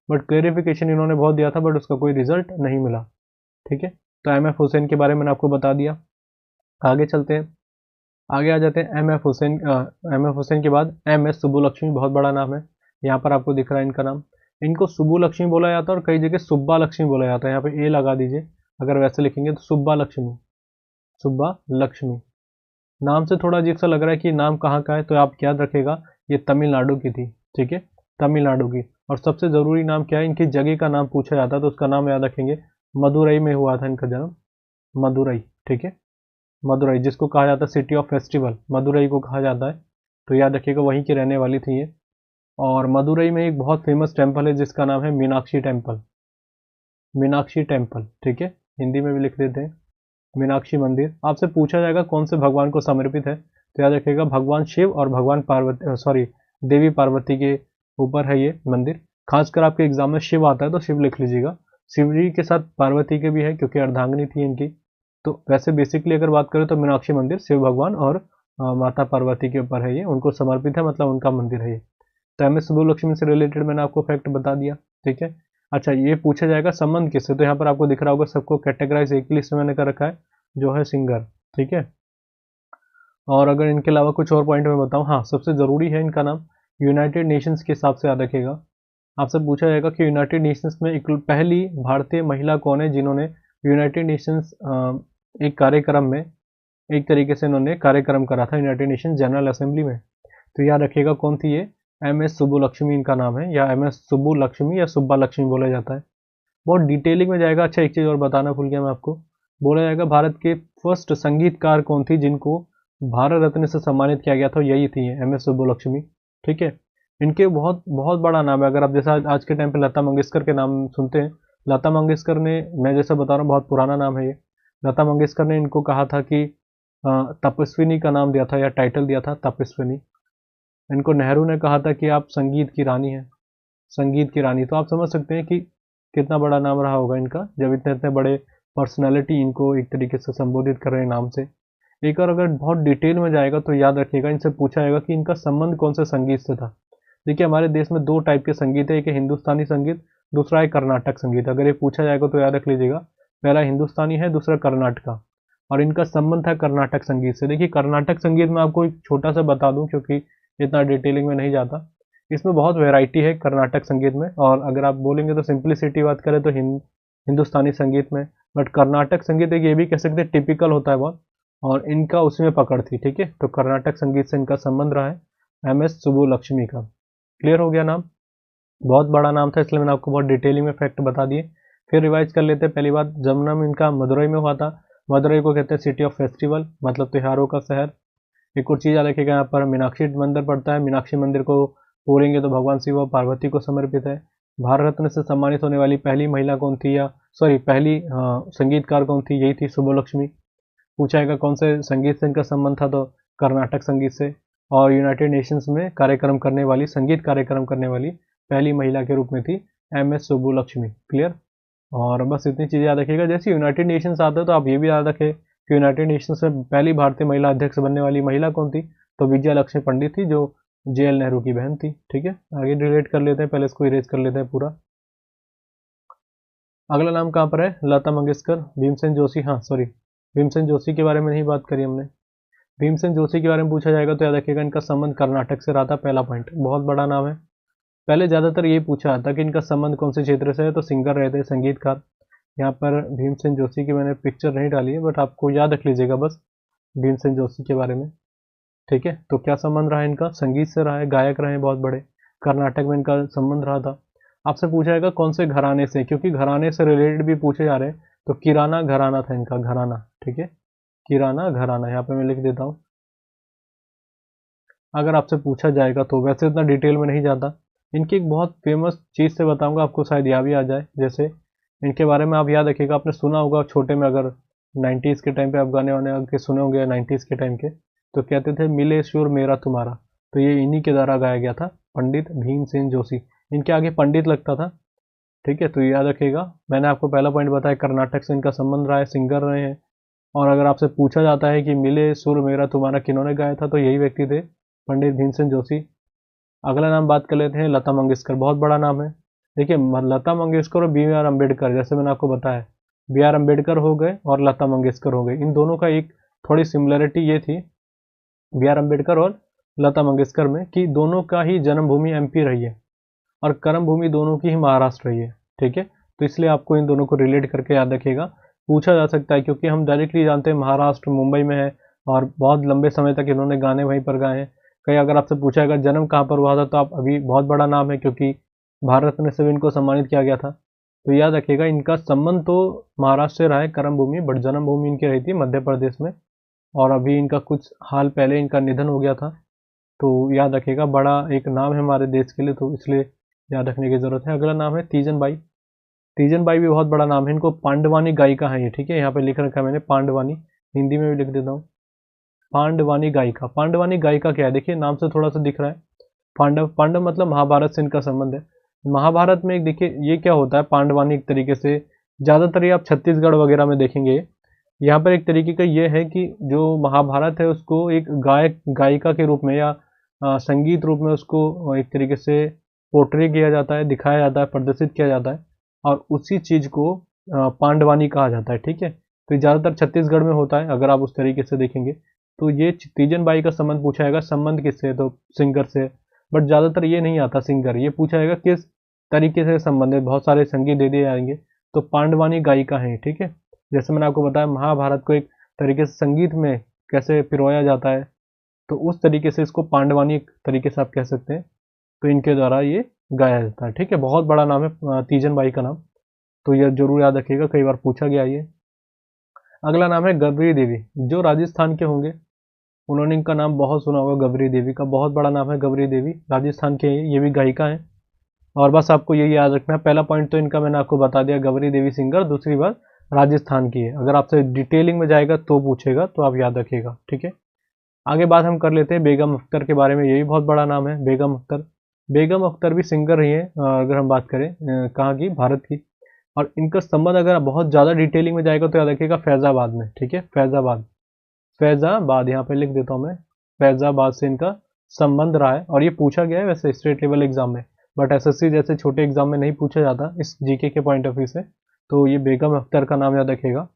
बट क्लेरिफिकेशन इन्होंने बहुत दिया था, बट उसका कोई रिजल्ट नहीं मिला, ठीक है। तो एम एफ हुसैन के बारे में मैंने आपको बता दिया। आगे चलते हैं, आगे आ जाते हैं M F Husain. M F Husain के बाद एम एस सुब्बुलक्ष्मी, बहुत बड़ा नाम है। यहाँ पर आपको दिख रहा है इनका नाम। इनको सुब्बुलक्ष्मी बोला जाता है और कई जगह सुब्बा लक्ष्मी बोला जाता है। यहाँ पे ए लगा दीजिए, अगर वैसे लिखेंगे तो सुब्बा लक्ष्मी, सुब्बा लक्ष्मी। नाम से थोड़ा अजीब सा लग रहा है कि नाम कहाँ का है, तो आप याद रखेगा ये तमिलनाडु की थी, ठीक है, तमिलनाडु की। और सबसे ज़रूरी नाम क्या है, इनकी जगह का नाम पूछा जाता है तो उसका नाम याद रखेंगे। मदुरई में हुआ था इनका जन्म, मदुरई, ठीक है। मदुरई जिसको कहा जाता है सिटी ऑफ फेस्टिवल, मदुरई को कहा जाता है, तो याद रखिएगा वहीं की रहने वाली थी ये। और मदुरई में एक बहुत फेमस टेम्पल है जिसका नाम है मीनाक्षी टेम्पल, मीनाक्षी टेम्पल, ठीक है। हिंदी में भी लिख देते हैं मीनाक्षी मंदिर। आपसे पूछा जाएगा कौन से भगवान को समर्पित है, तो याद रखिएगा भगवान शिव और भगवान पार्वती, सॉरी, देवी पार्वती के ऊपर है ये मंदिर। खासकर आपके एग्जाम में शिव आता है तो शिव लिख लीजिएगा। शिव जी के साथ पार्वती के भी है क्योंकि अर्धांगिनी थी इनकी। तो वैसे बेसिकली अगर बात करें तो मीनाक्षी मंदिर शिव भगवान और माता पार्वती के ऊपर है, ये उनको समर्पित है, मतलब उनका मंदिर है ये। तो एम एस सुब्बुलक्ष्मी से रिलेटेड मैंने आपको फैक्ट बता दिया, ठीक है। अच्छा, ये पूछा जाएगा संबंध किससे, तो यहाँ पर आपको दिख रहा होगा सबको कैटेगराइज एक लिस्ट में मैंने कर रखा है, जो है सिंगर, ठीक है। और अगर इनके अलावा कुछ और पॉइंट मैं बताऊँ, हाँ सबसे ज़रूरी है इनका नाम यूनाइटेड नेशंस के हिसाब से याद रखिएगा। आपसे पूछा जाएगा कि यूनाइटेड नेशंस में एक पहली भारतीय महिला कौन है जिन्होंने यूनाइटेड नेशंस एक कार्यक्रम में, एक तरीके से इन्होंने कार्यक्रम करा था यूनाइटेड नेशन जनरल असेंबली में, तो याद रखिएगा कौन थी ये, एम एस सुब्बुलक्ष्मी इनका नाम है, या एम एस सुब्बुलक्ष्मी या सुब्बा लक्ष्मी बोला जाता है। बहुत डिटेलिंग में जाएगा। अच्छा, एक चीज़ और बताना भूल गया मैं आपको, बोला जाएगा भारत के फर्स्ट संगीतकार कौन थी जिनको भारत रत्न से सम्मानित किया गया था, यही थी एम एस सुब्बुलक्ष्मी, ठीक है। इनके बहुत बहुत बड़ा नाम है। अगर आप जैसा आज के टाइम पे लता मंगेशकर के नाम सुनते हैं, लता मंगेशकर ने, मैं जैसा बता रहा हूँ बहुत पुराना नाम है ये, लता मंगेशकर ने इनको कहा था कि तपस्विनी का नाम दिया था या टाइटल दिया था तपस्विनी। इनको नेहरू ने कहा था कि आप संगीत की रानी हैं, संगीत की रानी। तो आप समझ सकते हैं कि कितना बड़ा नाम रहा होगा इनका, जब इतने इतने बड़े पर्सनैलिटी इनको एक तरीके से संबोधित कर रहे हैं नाम से। एक और अगर बहुत डिटेल में जाएगा तो याद रखिएगा, इनसे पूछा जाएगा कि इनका संबंध कौन से संगीत से था। देखिए हमारे देश में 2 टाइप के संगीत है, एक है हिंदुस्तानी संगीत, दूसरा है कर्नाटक संगीत। अगर ये पूछा जाएगा तो याद रख लीजिएगा, पहला हिंदुस्तानी है, दूसरा कर्नाटका, और इनका संबंध है कर्नाटक संगीत से। देखिए कर्नाटक संगीत में आपको एक छोटा सा बता दूं, क्योंकि इतना डिटेलिंग में नहीं जाता। इसमें बहुत वैरायटी है कर्नाटक संगीत में, और अगर आप बोलेंगे तो सिंप्लिसिटी बात करें तो हिंदुस्तानी संगीत में, बट कर्नाटक संगीत एक ये भी कह सकते हैं टिपिकल होता है बहुत, और इनका उसी में पकड़ थी। ठीक है, तो कर्नाटक संगीत से इनका संबंध रहा है एम.एस. सुब्बुलक्ष्मी का। क्लियर हो गया नाम? बहुत बड़ा नाम था, इसलिए मैंने आपको बहुत डिटेलिंग में फैक्ट बता दिए। फिर रिवाइज कर लेते हैं। पहली बात, जन्म इनका मदुरई में हुआ था। मदुरई को कहते हैं सिटी ऑफ फेस्टिवल, मतलब त्योहारों का शहर। एक और चीज़ याद रखिएगा, यहाँ पर मीनाक्षी मंदिर पड़ता है। मीनाक्षी मंदिर को बोलेंगे तो भगवान शिव और पार्वती को समर्पित है। भारत रत्न से सम्मानित होने वाली पहली महिला कौन थी, या सॉरी पहली संगीतकार कौन थी, यही थी सुब्बुलक्ष्मी। पूछा जाएगा कौन से संगीत से इनका संबंध था, तो कर्नाटक संगीत से। और यूनाइटेड नेशंस में कार्यक्रम करने वाली, संगीत कार्यक्रम करने वाली पहली महिला के रूप में थी एम.एस. सुब्बुलक्ष्मी। क्लियर? और बस इतनी चीज़ याद रखिएगा। जैसे यूनाइटेड नेशंस आता है तो आप ये भी याद रखें कि यूनाइटेड नेशंस में पहली भारतीय महिला अध्यक्ष बनने वाली महिला कौन थी, तो विजया लक्ष्मी पंडित थी, जो जे.एल. नेहरू की बहन थी। ठीक है, आगे रिलेट कर लेते हैं, पहले इसको इरेज कर लेते हैं पूरा। अगला नाम कहाँ पर है, लता मंगेशकर। भीमसेन जोशी, हाँ सॉरी, भीमसेन जोशी के बारे में नहीं बात करी हमने। भीमसेन जोशी के बारे में पूछा जाएगा तो याद रखिएगा, इनका संबंध कर्नाटक से रहा था। पहला पॉइंट, बहुत बड़ा नाम है। पहले ज़्यादातर ये पूछा जाता कि इनका संबंध कौन से क्षेत्र से है, तो सिंगर रहे थे, संगीतकार। यहाँ पर भीमसेन जोशी की मैंने पिक्चर नहीं डाली है, बट आपको याद रख लीजिएगा बस भीमसेन जोशी के बारे में। ठीक है, तो क्या संबंध रहा है इनका, संगीत से रहा है, गायक रहे हैं बहुत बड़े। कर्नाटक में इनका संबंध रहा था। आपसे पूछा जाएगा कौन से घराने से, क्योंकि घराने से रिलेटेड भी पूछे जा रहे हैं, तो किराना घराना था इनका, घराना। ठीक है, किराना घराना, यहाँ पे मैं लिख देता हूँ। अगर आपसे पूछा जाएगा तो वैसे इतना डिटेल में नहीं जाता। इनकी एक बहुत फेमस चीज़ से बताऊंगा, आपको शायद याद भी आ जाए। जैसे इनके बारे में आप याद रखिएगा, आपने सुना होगा छोटे में, अगर 90s के टाइम पे आप गाने वाने के सुने होंगे 90s के टाइम के, तो कहते थे मिले सुर मेरा तुम्हारा, तो ये इन्हीं के द्वारा गाया गया था, पंडित भीमसेन जोशी। इनके आगे पंडित लगता था। ठीक है, तो ये याद रखिएगा। मैंने आपको पहला पॉइंट बताया, कर्नाटक से इनका संबंध रहा है, सिंगर रहे हैं। और अगर आपसे पूछा जाता है कि मिले सुर मेरा तुम्हारा किन्होंने गाया था, तो यही व्यक्ति थे, पंडित भीमसेन जोशी। अगला नाम बात कर लेते हैं, लता मंगेशकर। बहुत बड़ा नाम है। देखिए लता मंगेशकर और बी.आर. अम्बेडकर, जैसे मैंने आपको बताया, बी.आर. अम्बेडकर हो गए और लता मंगेशकर हो गए। इन दोनों का एक थोड़ी सिमिलरिटी ये थी, बी.आर. अम्बेडकर और लता मंगेशकर में, कि दोनों का ही जन्मभूमि एमपी रही है और कर्म भूमि दोनों की ही महाराष्ट्र रही है। ठीक है, तो इसलिए आपको इन दोनों को रिलेट करके याद रखिएगा। पूछा जा सकता है, क्योंकि हम डायरेक्टली जानते हैं महाराष्ट्र मुंबई में है, और बहुत लंबे समय तक इन्होंने गाने वहीं पर गाए हैं। कहीं अगर आपसे पूछा जाएगा जन्म कहाँ पर हुआ था, तो आप अभी, बहुत बड़ा नाम है, क्योंकि भारत रत्न से भी इनको सम्मानित किया गया था। तो याद रखिएगा, इनका संबंध तो महाराष्ट्र से रहा है, कर्म भूमि, बट जन्मभूमि इनकी रही थी मध्य प्रदेश में। और अभी इनका कुछ हाल पहले इनका निधन हो गया था। तो याद रखिएगा, बड़ा एक नाम है हमारे देश के लिए, तो इसलिए याद रखने की ज़रूरत है। अगला नाम है तीजन बाई। तीजन बाई भी बहुत बड़ा नाम है। इनको पांडवानी गायिका है ये। ठीक है, यहाँ पे लिख रखा है मैंने पांडवानी, हिंदी में भी लिख देता हूँ, पांडवानी गायिका। पांडवानी गायिका क्या है, देखिए नाम से थोड़ा सा दिख रहा है, पांडव, पांडव मतलब महाभारत से इनका संबंध है। महाभारत में एक देखिए ये क्या होता है, पांडवानी एक तरीके से, ज़्यादातर ये आप छत्तीसगढ़ वगैरह में देखेंगे। यहाँ पर एक तरीके का ये है कि जो महाभारत है उसको एक गायक गायिका के रूप में, या संगीत रूप में उसको एक तरीके से पोर्ट्रे किया जाता है, दिखाया जाता है, प्रदर्शित किया जाता है, और उसी चीज़ को पांडवानी कहा जाता है। ठीक है, तो ये ज़्यादातर छत्तीसगढ़ में होता है, अगर आप उस तरीके से देखेंगे। तो ये तीजन बाई का संबंध पूछा जाएगा, संबंध किससे है, तो सिंगर से। बट ज़्यादातर ये नहीं आता सिंगर, ये पूछा जाएगा किस तरीके से संबंधित, बहुत सारे संगीत दे दिए जाएंगे। तो पांडवानी गायिका है। ठीक है, जैसे मैंने आपको बताया महाभारत को एक तरीके से संगीत में कैसे पिरोया जाता है, तो उस तरीके से इसको पांडवानी एक तरीके से आप कह सकते हैं। तो इनके द्वारा ये गाया जाता है। ठीक है, बहुत बड़ा नाम है तीजन बाई का नाम, तो यह जरूर याद रखिएगा, कई बार पूछा गया ये। अगला नाम है गबरी देवी, जो राजस्थान के होंगे उन्होंने इनका नाम बहुत सुना होगा, गबरी देवी का। बहुत बड़ा नाम है गबरी देवी, राजस्थान के ये भी गायिका हैं। और बस आपको यही याद रखना है, पहला पॉइंट तो इनका मैंने आपको बता दिया, गबरी देवी सिंगर। दूसरी बात राजस्थान की है, अगर आपसे डिटेलिंग में जाएगा तो पूछेगा, तो आप याद रखिएगा। ठीक है, आगे बात हम कर लेते हैं बेगम अख्तर के बारे में। ये भी बहुत बड़ा नाम है, बेगम अख्तर। बेगम अख्तर भी सिंगर रही है, अगर हम बात करें कहाँ की, भारत की। और इनका संबंध अगर बहुत ज़्यादा डिटेलिंग में जाएगा तो याद रखिएगा फैज़ाबाद में। ठीक है, फैज़ाबाद, फैज़ाबाद यहाँ पे लिख देता हूँ मैं, फैज़ाबाद से इनका संबंध रहा है, और ये पूछा गया है वैसे स्टेट लेवल एग्जाम में, बट एसएससी जैसे छोटे एग्जाम में नहीं पूछा जाता इस जीके के पॉइंट ऑफ व्यू से। तो ये बेगम अख्तर का नाम याद रखिएगा।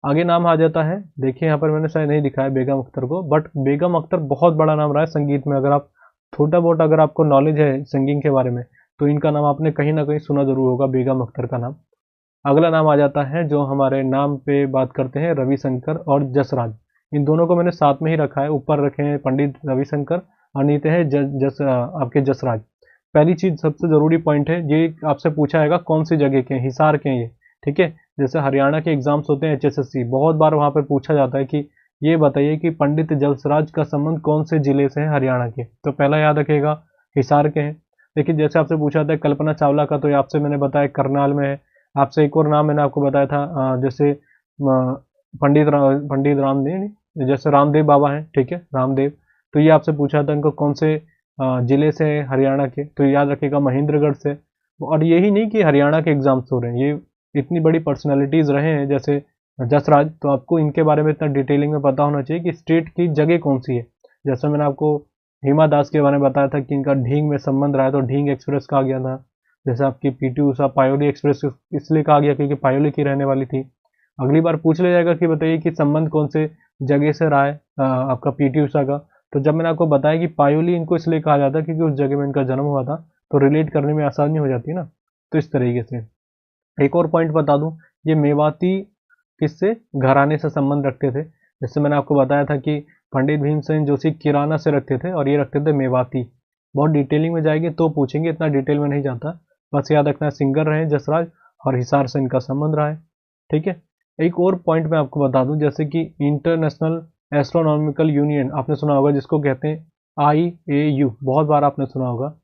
आगे नाम आ जाता है, देखिए यहाँ पर मैंने शायद नहीं दिखाया बेगम अख्तर को, बट बेगम अख्तर बहुत बड़ा नाम रहा है संगीत में। अगर आप छोटा बहुत अगर आपको नॉलेज है सिंगिंग के बारे में, तो इनका नाम आपने कहीं ना कहीं सुना जरूर होगा, बेगम अख्तर का नाम। अगला नाम आ जाता है जो हमारे नाम पे बात करते हैं, रविशंकर और जसराज। इन दोनों को मैंने साथ में ही रखा है, ऊपर रखे हैं पंडित रविशंकर और नीचे है आपके जसराज। पहली चीज सबसे जरूरी पॉइंट है, ये आपसे पूछा जाएगा कौन सी जगह के हैं, हिसार के हैं ये, ठीक है। जैसे हरियाणा के एग्जाम्स होते हैं एचएसएससी, बहुत बार वहां पर पूछा जाता है कि ये बताइए कि पंडित जसराज का संबंध कौन से जिले से है हरियाणा के, तो पहला याद रखेगा हिसार के हैं। लेकिन जैसे आपसे पूछा था कल्पना चावला का, तो ये आपसे मैंने बताया करनाल में है। आपसे एक और नाम मैंने आपको बताया था जैसे पंडित रामदेव, जैसे रामदेव बाबा हैं, ठीक है, रामदेव। तो ये आपसे पूछा था इनको कौन से जिले से है हरियाणा के, तो याद रखिएगा महेंद्रगढ़ से। और यही नहीं कि हरियाणा के एग्जाम्स हो रहे हैं, ये इतनी बड़ी पर्सनैलिटीज रहे हैं जैसे जसराज, तो आपको इनके बारे में इतना डिटेलिंग में पता होना चाहिए कि स्टेट की जगह कौन सी है। जैसे मैंने आपको हिमा दास के बारे में बताया था कि इनका ढींग में संबंध रहा है, तो ढींग एक्सप्रेस कहा गया था। जैसे आपकी पीटी उषा पायोली एक्सप्रेस इसलिए कहा गया क्योंकि पायोली की रहने वाली थी। अगली बार पूछ लिया जाएगा कि बताइए कि संबंध कौन से जगह से रहा है आपका पीटी उषा का, तो जब मैंने आपको बताया कि पायोली इनको इसलिए कहा जाता है क्योंकि उस जगह में इनका जन्म हुआ था, तो रिलेट करने में आसानी हो जाती है ना। तो इस तरीके से एक और पॉइंट बता दूं, ये मेवाती किससे घराने से संबंध रखते थे। जैसे मैंने आपको बताया था कि पंडित भीमसेन जोशी किराना से रखते थे और ये रखते थे मेवाती। बहुत डिटेलिंग में जाएंगे तो पूछेंगे, इतना डिटेल में नहीं जाता, बस याद रखना सिंगर रहे जसराज और हिसार से इनका संबंध रहा है, ठीक है। एक और पॉइंट मैं आपको बता दूं, जैसे कि इंटरनेशनल एस्ट्रोनॉमिकल यूनियन आपने सुना होगा, जिसको कहते हैं IAU, बहुत बार आपने सुना होगा।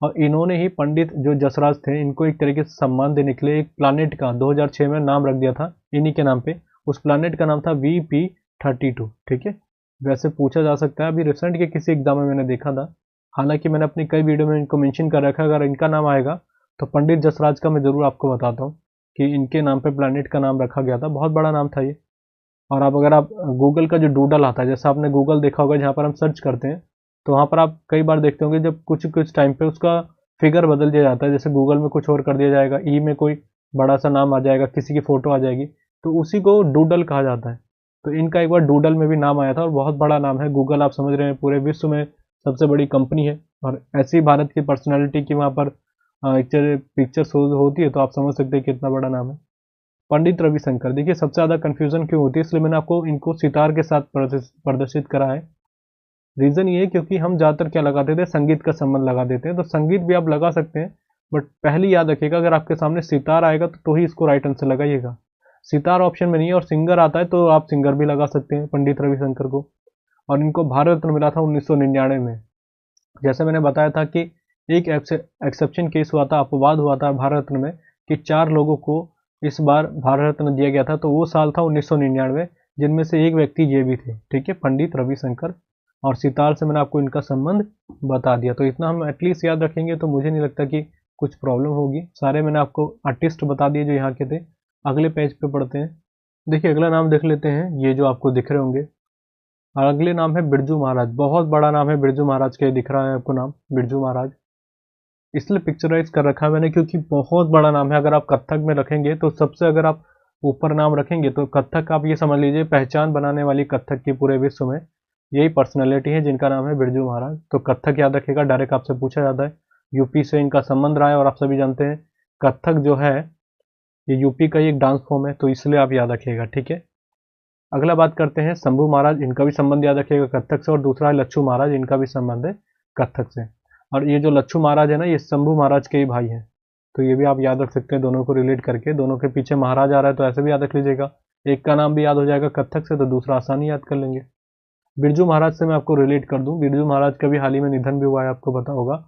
और इन्होंने ही पंडित जो जसराज थे इनको एक तरीके से सम्मान देने के लिए एक प्लानिट का 2006 में नाम रख दिया था इन्हीं के नाम पे। उस प्लानिट का नाम था VP32, ठीक है। वैसे पूछा जा सकता है, अभी रिसेंट के किसी एग्जाम में मैंने देखा था, हालांकि मैंने अपनी कई वीडियो में इनको मेंशन कर रखा है, अगर इनका नाम आएगा तो पंडित जसराज का मैं जरूर आपको बताता हूँ कि इनके नाम पे प्लानिट का नाम रखा गया था, बहुत बड़ा नाम था ये। और अब अगर आप गूगल का जो डूडल आता है, जैसे आपने गूगल देखा होगा जहाँ पर हम सर्च करते हैं, तो वहाँ पर आप कई बार देखते होंगे जब कुछ कुछ टाइम पे उसका फिगर बदल दिया जाता है, जैसे गूगल में कुछ और कर दिया जाएगा, ई में कोई बड़ा सा नाम आ जाएगा, किसी की फोटो आ जाएगी, तो उसी को डूडल कहा जाता है। तो इनका एक बार डूडल में भी नाम आया था और बहुत बड़ा नाम है। गूगल आप समझ रहे हैं पूरे विश्व में सबसे बड़ी कंपनी है, और ऐसी भारत की पर्सनैलिटी की वहाँ पर पिक्चर शो होती है, तो आप समझ सकते हैं कितना बड़ा नाम है। पंडित रविशंकर, देखिए सबसे ज़्यादा कंफ्यूजन क्यों होती है, इसलिए मैंने आपको इनको सितार के साथ प्रदर्शित करा है। रीज़न ये है क्योंकि हम ज़्यादातर क्या लगाते थे, संगीत का संबंध लगा देते हैं, तो संगीत भी आप लगा सकते हैं, बट पहली याद रखिएगा अगर आपके सामने सितार आएगा तो ही इसको राइट आंसर लगाइएगा। सितार ऑप्शन में नहीं है और सिंगर आता है तो आप सिंगर भी लगा सकते हैं पंडित रविशंकर को। और इनको भारत रत्न मिला था 1999 में। जैसे मैंने बताया था कि एक एक्सेप्शन केस हुआ था, अपवाद हुआ था भारत रत्न में, कि 4 लोगों को इस बार भारत रत्न दिया गया था, तो वो साल था 1999, जिनमें से एक व्यक्ति ये भी थे, ठीक है, पंडित रविशंकर। और सितार से मैंने आपको इनका संबंध बता दिया, तो इतना हम एटलीस्ट याद रखेंगे तो मुझे नहीं लगता कि कुछ प्रॉब्लम होगी। सारे मैंने आपको आर्टिस्ट बता दिए जो यहाँ के थे। अगले पेज पे पढ़ते हैं, देखिए अगला नाम देख लेते हैं, ये जो आपको दिख रहे होंगे, अगले नाम है बिरजू महाराज। बहुत बड़ा नाम है बिरजू महाराज के, दिख रहा है आपको नाम बिरजू महाराज, इसलिए पिक्चराइज कर रखा है मैंने क्योंकि बहुत बड़ा नाम है। अगर आप कथक में रखेंगे तो सबसे, अगर आप ऊपर नाम रखेंगे तो कथक, आप ये समझ लीजिए पहचान बनाने वाली कथक की पूरे विश्व में यही पर्सनैलिटी है जिनका नाम है बिरजू महाराज। तो कथक याद रखिएगा, डायरेक्ट आपसे पूछा जाता है। यूपी से इनका संबंध रहा है और आप सभी जानते हैं कथक जो है ये यूपी का ही एक डांस फॉर्म है, तो इसलिए आप याद रखिएगा, ठीक है। अगला बात करते हैं शंभू महाराज, इनका भी संबंध याद रखिएगा कथक से। और दूसरा है लच्छू महाराज, इनका भी संबंध है कथक से। और ये जो लच्छू महाराज है ना, ये शंभू महाराज के ही भाई हैं, तो ये भी आप याद रख सकते हैं दोनों को रिलेट करके। दोनों के पीछे महाराज आ रहा है तो ऐसे भी याद रख लीजिएगा, एक का नाम भी याद हो जाएगा कथक से तो दूसरा आसानी याद कर लेंगे। बिरजू महाराज से मैं आपको रिलेट कर दूं, बिरजू महाराज का भी हाल ही में निधन भी हुआ है, आपको पता होगा।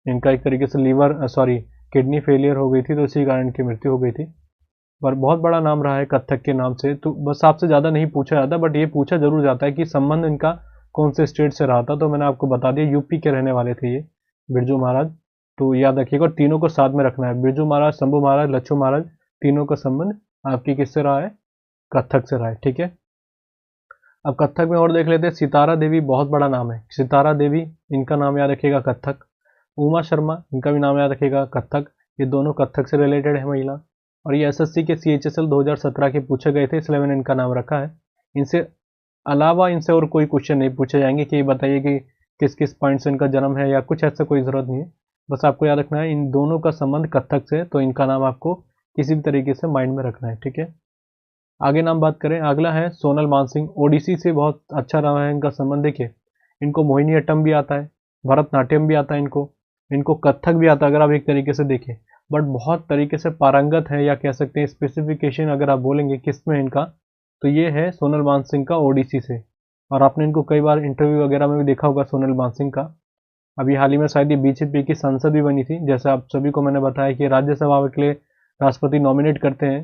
इनका एक तरीके से किडनी फेलियर हो गई थी, तो इसी कारण की मृत्यु हो गई थी। पर बहुत बड़ा नाम रहा है कथक के नाम से, तो बस आपसे ज़्यादा नहीं पूछा जाता, बट ये पूछा जरूर जाता है कि संबंध इनका कौन से स्टेट से रहा था, तो मैंने आपको बता दिया यूपी के रहने वाले थे ये बिरजू महाराज। तो याद रखिएगा और तीनों को साथ में रखना है, बिरजू महाराज, शंभू महाराज, लच्छू महाराज, तीनों का संबंध आपकी किससे रहा है, कथक से रहा है, ठीक है। अब कथक में और देख लेते हैं, सितारा देवी बहुत बड़ा नाम है, सितारा देवी इनका नाम याद रखिएगा कथक। उमा शर्मा इनका भी नाम याद रखिएगा कथक, ये दोनों कथक से रिलेटेड है महिला। और ये एसएससी के CHSL 2017 के पूछे गए थे, इसलिए मैंने इनका नाम रखा है। इनसे अलावा इनसे और कोई क्वेश्चन नहीं पूछे जाएंगे कि बताइए कि किस किस पॉइंट से इनका जन्म है या कुछ ऐसा, कोई ज़रूरत नहीं है। बस आपको याद रखना है इन दोनों का संबंध कथक से, तो इनका नाम आपको किसी भी तरीके से माइंड में रखना है, ठीक है। आगे नाम बात करें, अगला है सोनल मानसिंह, ओडिसी से बहुत अच्छा रहा है इनका संबंध। देखिए इनको मोहिनी अट्टम भी आता है, भरतनाट्यम भी आता है, इनको कथक भी आता है अगर आप एक तरीके से देखें। बट बहुत तरीके से पारंगत है, या कह सकते हैं स्पेसिफिकेशन अगर आप बोलेंगे किस में इनका, तो ये है सोनल मानसिंह का ओडिसी से। और आपने इनको कई बार इंटरव्यू वगैरह में भी देखा होगा सोनल मानसिंह का। अभी हाल ही में शायद ये बीजेपी की सांसद भी बनी थी, जैसे आप सभी को मैंने बताया कि राज्यसभा के लिए राष्ट्रपति नॉमिनेट करते हैं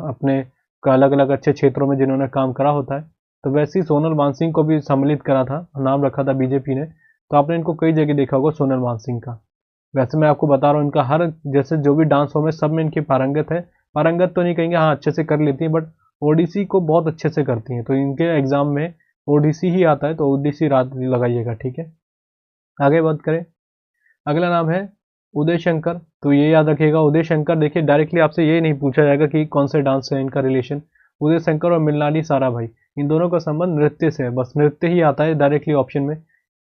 अपने अलग अलग अच्छे क्षेत्रों में जिन्होंने काम करा होता है। तो वैसे ही सोनल मानसिंह को भी सम्मिलित करा था, नाम रखा था बीजेपी ने। तो आपने इनको कई जगह देखा होगा सोनल मानसिंह का। वैसे मैं आपको बता रहा हूँ, इनका हर जैसे जो भी डांस फॉर्म है सब में इनकी पारंगत है। पारंगत तो नहीं कहेंगे, हाँ अच्छे से कर लेती हैं, बट ओडिसी को बहुत अच्छे से करती हैं। तो इनके एग्जाम में ओडिसी ही आता है, तो ओडिसी रात लगाइएगा, ठीक है। आगे बात करें, अगला नाम है उदय शंकर। तो ये याद रखिएगा, उदय शंकर देखिए डायरेक्टली आपसे ये नहीं पूछा जाएगा कि कौन से डांस से इनका रिलेशन। उदय शंकर और मृणाली साराभाई, इन दोनों का संबंध नृत्य से है, बस नृत्य ही आता है डायरेक्टली ऑप्शन में।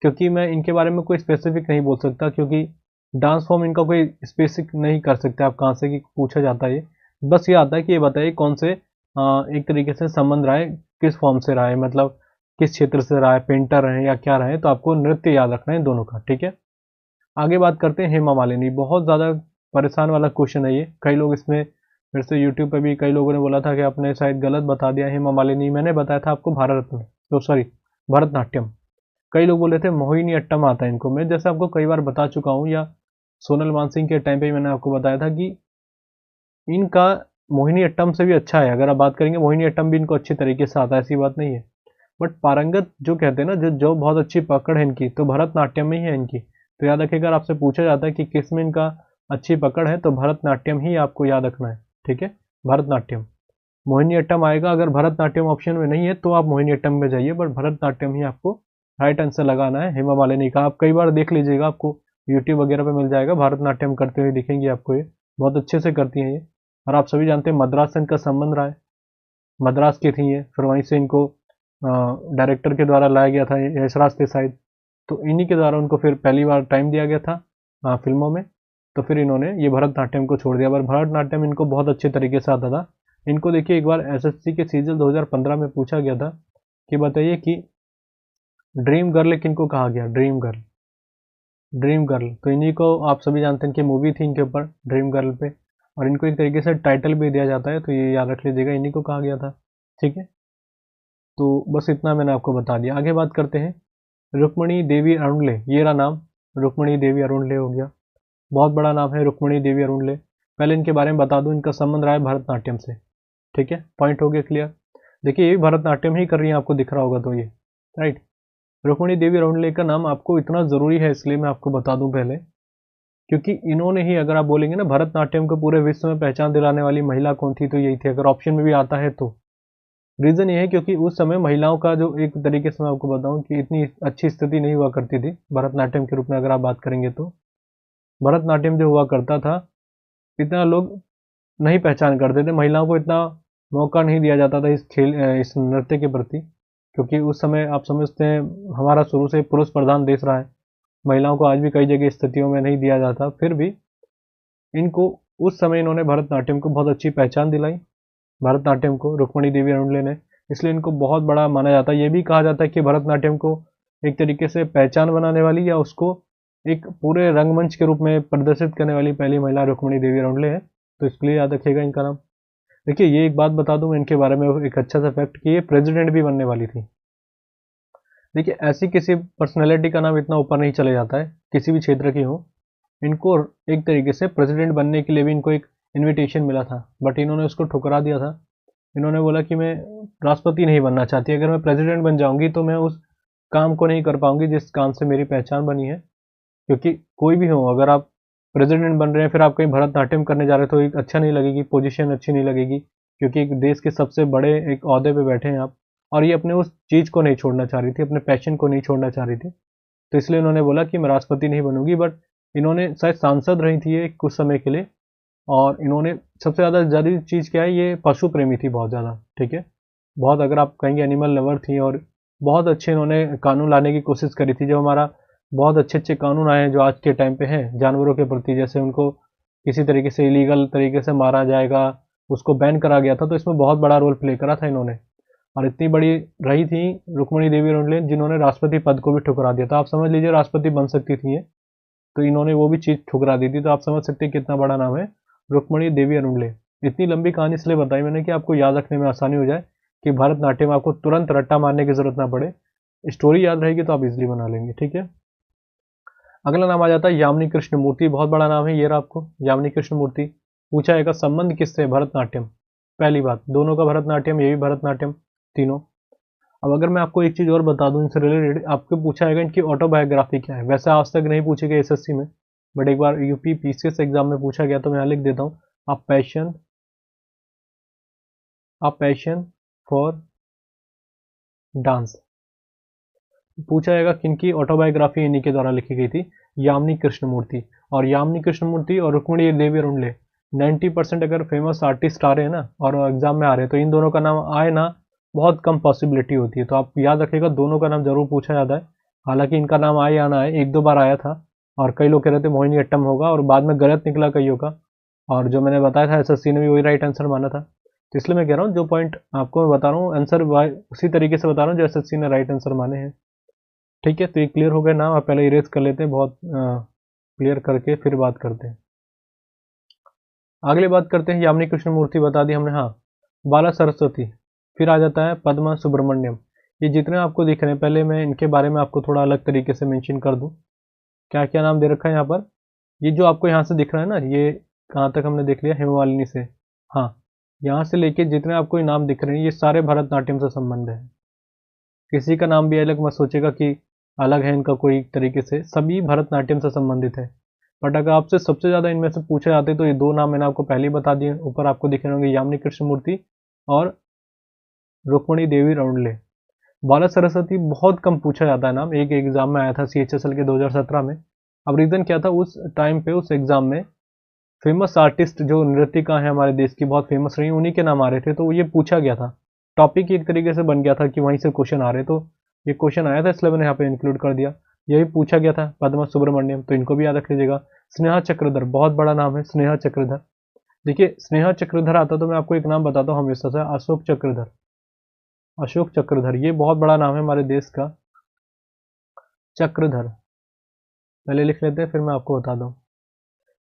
क्योंकि मैं इनके बारे में कोई स्पेसिफिक नहीं बोल सकता, क्योंकि डांस फॉर्म इनका कोई स्पेसिफिक नहीं कर सकते आप कहाँ से कि पूछा जाता है ये। बस ये आता है कि ये बताइए कौन से एक तरीके से संबंध रहा है, किस फॉर्म से रहा है, मतलब किस क्षेत्र से रहा है, पेंटर रहे या क्या रहे। तो आपको नृत्य याद रखना है दोनों का, ठीक है। आगे बात करते हैं हेमा मालिनी, बहुत ज़्यादा परेशान वाला क्वेश्चन है ये। कई लोग इसमें फिर से यूट्यूब पे भी कई लोगों ने बोला था कि आपने शायद गलत बता दिया। हेमा मालिनी मैंने बताया था आपको भारत रत्न, तो सॉरी भरतनाट्यम। कई लोग बोले थे मोहिनी अट्टम आता है इनको। मैं जैसे आपको कई बार बता चुका हूँ, या सोनल मानसिंह के टाइम पे ही मैंने आपको बताया था कि इनका मोहिनी अट्टम से भी अच्छा है। अगर आप बात करेंगे मोहिनी अट्टम भी इनको अच्छे तरीके से आता है, ऐसी बात नहीं है। बट पारंगत जो कहते हैं ना, जो बहुत अच्छी पकड़ है इनकी, तो भरतनाट्यम में ही है इनकी। तो याद रखिएगा, अगर आपसे पूछा जाता है कि किस में इनका अच्छी पकड़ है, तो भरतनाट्यम ही आपको याद रखना है, ठीक है। भरतनाट्यम, मोहिनी अट्टम आएगा। अगर भरतनाट्यम ऑप्शन में नहीं है तो आप मोहिनी अट्टम में जाइए, बट भरतनाट्यम ही आपको राइट आंसर लगाना है। हेमा मालिनी का आप कई बार देख लीजिएगा, आपको यूट्यूब वगैरह पे मिल जाएगा, भरतनाट्यम करते हुए दिखेंगे आपको, ये बहुत अच्छे से करती हैं ये। और आप सभी जानते हैं मद्रास से इनका संबंध रहा है, मद्रास की थी ये, फिर वहीं से इनको डायरेक्टर के द्वारा लाया गया था, यशराज देसाई। तो इन्हीं के द्वारा उनको फिर पहली बार टाइम दिया गया था फिल्मों में। तो फिर इन्होंने ये भरतनाट्यम को छोड़ दिया, पर भरतनाट्यम इनको बहुत अच्छे तरीके से आता था। इनको देखिए एक बार एसएससी के सीजन 2015 में पूछा गया था कि बताइए कि ड्रीम गर्ल किनको कहा गया, ड्रीम गर्ल, ड्रीम गर्ल। तो इन्हीं को आप सभी जानते हैं कि मूवी थी इनके ऊपर ड्रीम गर्ल पे, और इनको एक तरीके से टाइटल भी दिया जाता है, तो ये याद रख लीजिएगा, इन्हीं को कहा गया था, ठीक है। तो बस इतना मैंने आपको बता दिया। आगे बात करते हैं, रुक्मणी देवी अरुणले, ये रहा नाम, रुक्मणी देवी अरुणले हो गया। बहुत बड़ा नाम है रुक्मणी देवी अरुणले। पहले इनके बारे में बता दूं, इनका संबंध रहा है भरतनाट्यम से, ठीक है। पॉइंट हो गया क्लियर। देखिए ये भी भरतनाट्यम ही कर रही है, आपको दिख रहा होगा, तो ये राइट। रुक्मणी देवी अरुणले का नाम आपको इतना ज़रूरी है, इसलिए मैं आपको बता दूं पहले, क्योंकि इन्होंने ही, अगर आप बोलेंगे ना भरतनाट्यम को पूरे विश्व में पहचान दिलाने वाली महिला कौन थी, तो यही थी, अगर ऑप्शन में भी आता है तो। रीज़न ये है क्योंकि उस समय महिलाओं का जो एक तरीके से मैं आपको बताऊं कि इतनी अच्छी स्थिति नहीं हुआ करती थी भरतनाट्यम के रूप में। अगर आप बात करेंगे तो भरतनाट्यम जो हुआ करता था, इतना लोग नहीं पहचान करते थे, महिलाओं को इतना मौका नहीं दिया जाता था इस खेल इस नृत्य के प्रति। क्योंकि उस समय आप समझते हैं हमारा शुरू से पुरुष प्रधान देश रहा है, महिलाओं को आज भी कई जगह स्थितियों में नहीं दिया जाता। फिर भी इनको उस समय इन्होंने भरतनाट्यम को बहुत अच्छी पहचान दिलाई, भरतनाट्यम को रुक्मणी देवी अरुणले ने, इसलिए इनको बहुत बड़ा माना जाता है। ये भी कहा जाता है कि भरतनाट्यम को एक तरीके से पहचान बनाने वाली, या उसको एक पूरे रंगमंच के रूप में प्रदर्शित करने वाली पहली महिला रुक्मणी देवी अरुणले है। तो इसके लिए याद रखिएगा इनका नाम। देखिए ये एक बात बता दूं मैं इनके बारे में, एक अच्छा सा फैक्ट, कि ये प्रेसिडेंट भी बनने वाली थी। देखिए ऐसी किसी पर्सनैलिटी का नाम इतना ऊपर नहीं चले जाता है, किसी भी क्षेत्र की हो। इनको एक तरीके से प्रेसिडेंट बनने के लिए भी इनको एक इनविटेशन मिला था, बट इन्होंने उसको ठुकरा दिया था। इन्होंने बोला कि मैं राष्ट्रपति नहीं बनना चाहती, अगर मैं प्रेसिडेंट बन जाऊंगी तो मैं उस काम को नहीं कर पाऊंगी जिस काम से मेरी पहचान बनी है। क्योंकि कोई भी हो, अगर आप प्रेसिडेंट बन रहे हैं फिर आप कहीं भरतनाट्यम करने जा रहे हैं तो एक अच्छा नहीं लगेगी, पोजीशन अच्छी नहीं लगेगी, क्योंकि एक देश के सबसे बड़े एक ओहदे पे बैठे हैं आप। और ये अपने उस चीज़ को नहीं छोड़ना चाह रही थी, अपने पैशन को नहीं छोड़ना चाह रही थी। तो इसलिए उन्होंने बोला कि मैं राष्ट्रपति नहीं बनूंगी, बट इन्होंने शायद सांसद रही थी ये कुछ समय के लिए। और इन्होंने सबसे ज़्यादा ज़रूरी चीज़ क्या है, ये पशु प्रेमी थी बहुत ज़्यादा, ठीक है। बहुत, अगर आप कहेंगे एनिमल लवर थी, और बहुत अच्छे इन्होंने कानून लाने की कोशिश करी थी। जो हमारा बहुत अच्छे अच्छे कानून आए हैं जो आज के टाइम पे हैं जानवरों के प्रति, जैसे उनको किसी तरीके से इलीगल तरीके से मारा जाएगा, उसको बैन करा गया था, तो इसमें बहुत बड़ा रोल प्ले करा था इन्होंने। और इतनी बड़ी रही थी रुक्मिणी देवी रोंडले, जिन्होंने राष्ट्रपति पद को भी ठुकरा दिया था। आप समझ लीजिए राष्ट्रपति बन सकती थी ये, तो इन्होंने वो भी चीज़ ठुकरा दी थी। तो आप समझ सकते हैं कितना बड़ा नाम है रुक्मिणी देवी अरुणले। इतनी लंबी कहानी इसलिए बताई मैंने कि आपको याद रखने में आसानी हो जाए, कि भरतनाट्यम आपको तुरंत रट्टा मारने की जरूरत ना पड़े, स्टोरी याद रहेगी तो आप इजिली बना लेंगे, ठीक है। अगला नाम आ जाता है यामिनी कृष्णमूर्ति। बहुत बड़ा नाम है ये रहा आपको, यामिनी कृष्णमूर्ति। पूछा जाएगा संबंध किससे, भरतनाट्यम। पहली बात, दोनों का भरतनाट्यम, ये भी भरतनाट्यम, तीनों। अब अगर मैं आपको एक चीज़ और बता दूं इनसे रिलेटेड, आपको पूछा जाएगा इनकी ऑटोबायोग्राफी क्या है। वैसे आज तक नहीं पूछे गए एसएससी में, बट एक बार यूपी पीसीएस एग्जाम में पूछा गया, तो मैं यहाँ लिख देता हूँ, अ पैशन फॉर डांस। पूछा जाएगा किनकी ऑटोबायोग्राफी इन्हीं के द्वारा लिखी गई थी, यामिनी कृष्णमूर्ति। और यामिनी कृष्णमूर्ति और रुक्मिणी देवी अरुणले 90% अगर फेमस आर्टिस्ट आ रहे हैं ना और एग्जाम में आ रहे हैं, तो इन दोनों का नाम आए ना, बहुत कम पॉसिबिलिटी होती है। तो आप याद रखिएगा, दोनों का नाम जरूर पूछा जाता है। हालांकि इनका नाम आए या ना आए, एक दो बार आया था, और कई लोग कह रहे थे मोहिनीअट्टम होगा, और बाद में गलत निकला कईयों का। और जो मैंने बताया था एसएससी ने भी वही राइट आंसर माना था। तो इसलिए मैं कह रहा हूँ, जो पॉइंट आपको मैं बता रहा हूँ आंसर उसी तरीके से बता रहा हूँ जो एसएससी ने राइट आंसर माने हैं, ठीक है। तो ये क्लियर हो गया नाम, आप पहले इरेज कर लेते हैं, बहुत क्लियर करके फिर बात करते हैं। अगली बात करते हैं, यामिनी कृष्णमूर्ति बता दी हमने, हाँ। बाला सरस्वती, फिर आ जाता है पद्मा सुब्रमण्यम। ये जितने आपको दिख रहे हैं, पहले मैं इनके बारे में आपको थोड़ा अलग तरीके से मेंशन कर दूं। क्या क्या नाम दे रखा है यहाँ पर। ये जो आपको यहाँ से दिख रहा है ना, ये कहाँ तक हमने देख लिया, हेममालिनी से, हाँ। यहाँ से लेके जितने आपको ये नाम दिख रहे हैं, ये सारे भरतनाट्यम से संबंध है। किसी का नाम भी अलग मत सोचेगा कि अलग है इनका कोई तरीके से, सभी भरतनाट्यम से संबंधित है। बट अगर आपसे सबसे ज़्यादा इनमें से पूछे जाते तो ये दो नाम मैंने आपको पहले ही बता दिए, ऊपर आपको दिख रहे होंगे, यामिनी कृष्णमूर्ति और रुक्मिणी देवी रौंडले। बाला सरस्वती बहुत कम पूछा जाता है नाम, एक एग्जाम में आया था सीएचएसएल के 2017 में। अब रीज़न क्या था, उस टाइम पे उस एग्जाम में फेमस आर्टिस्ट जो नृत्यिका है हमारे देश की, बहुत फेमस रही, उन्हीं के नाम आ रहे थे, तो ये पूछा गया था। टॉपिक एक तरीके से बन गया था कि वहीं से क्वेश्चन आ रहे, तो ये क्वेश्चन आया था इसलिए मैंने यहाँ पे इंक्लूड कर दिया। यही पूछा गया था पद्मा सुब्रमण्यम, तो इनको भी याद रख लीजिएगा। स्नेहा चक्रधर, बहुत बड़ा नाम है स्नेहा चक्रधर। देखिए स्नेहा चक्रधर आता तो मैं आपको एक नाम बताता हूँ हमेशा से, अशोक चक्रधर। अशोक चक्रधर, ये बहुत बड़ा नाम है हमारे देश का, चक्रधर। पहले लिख लेते हैं फिर मैं आपको बताता हूँ।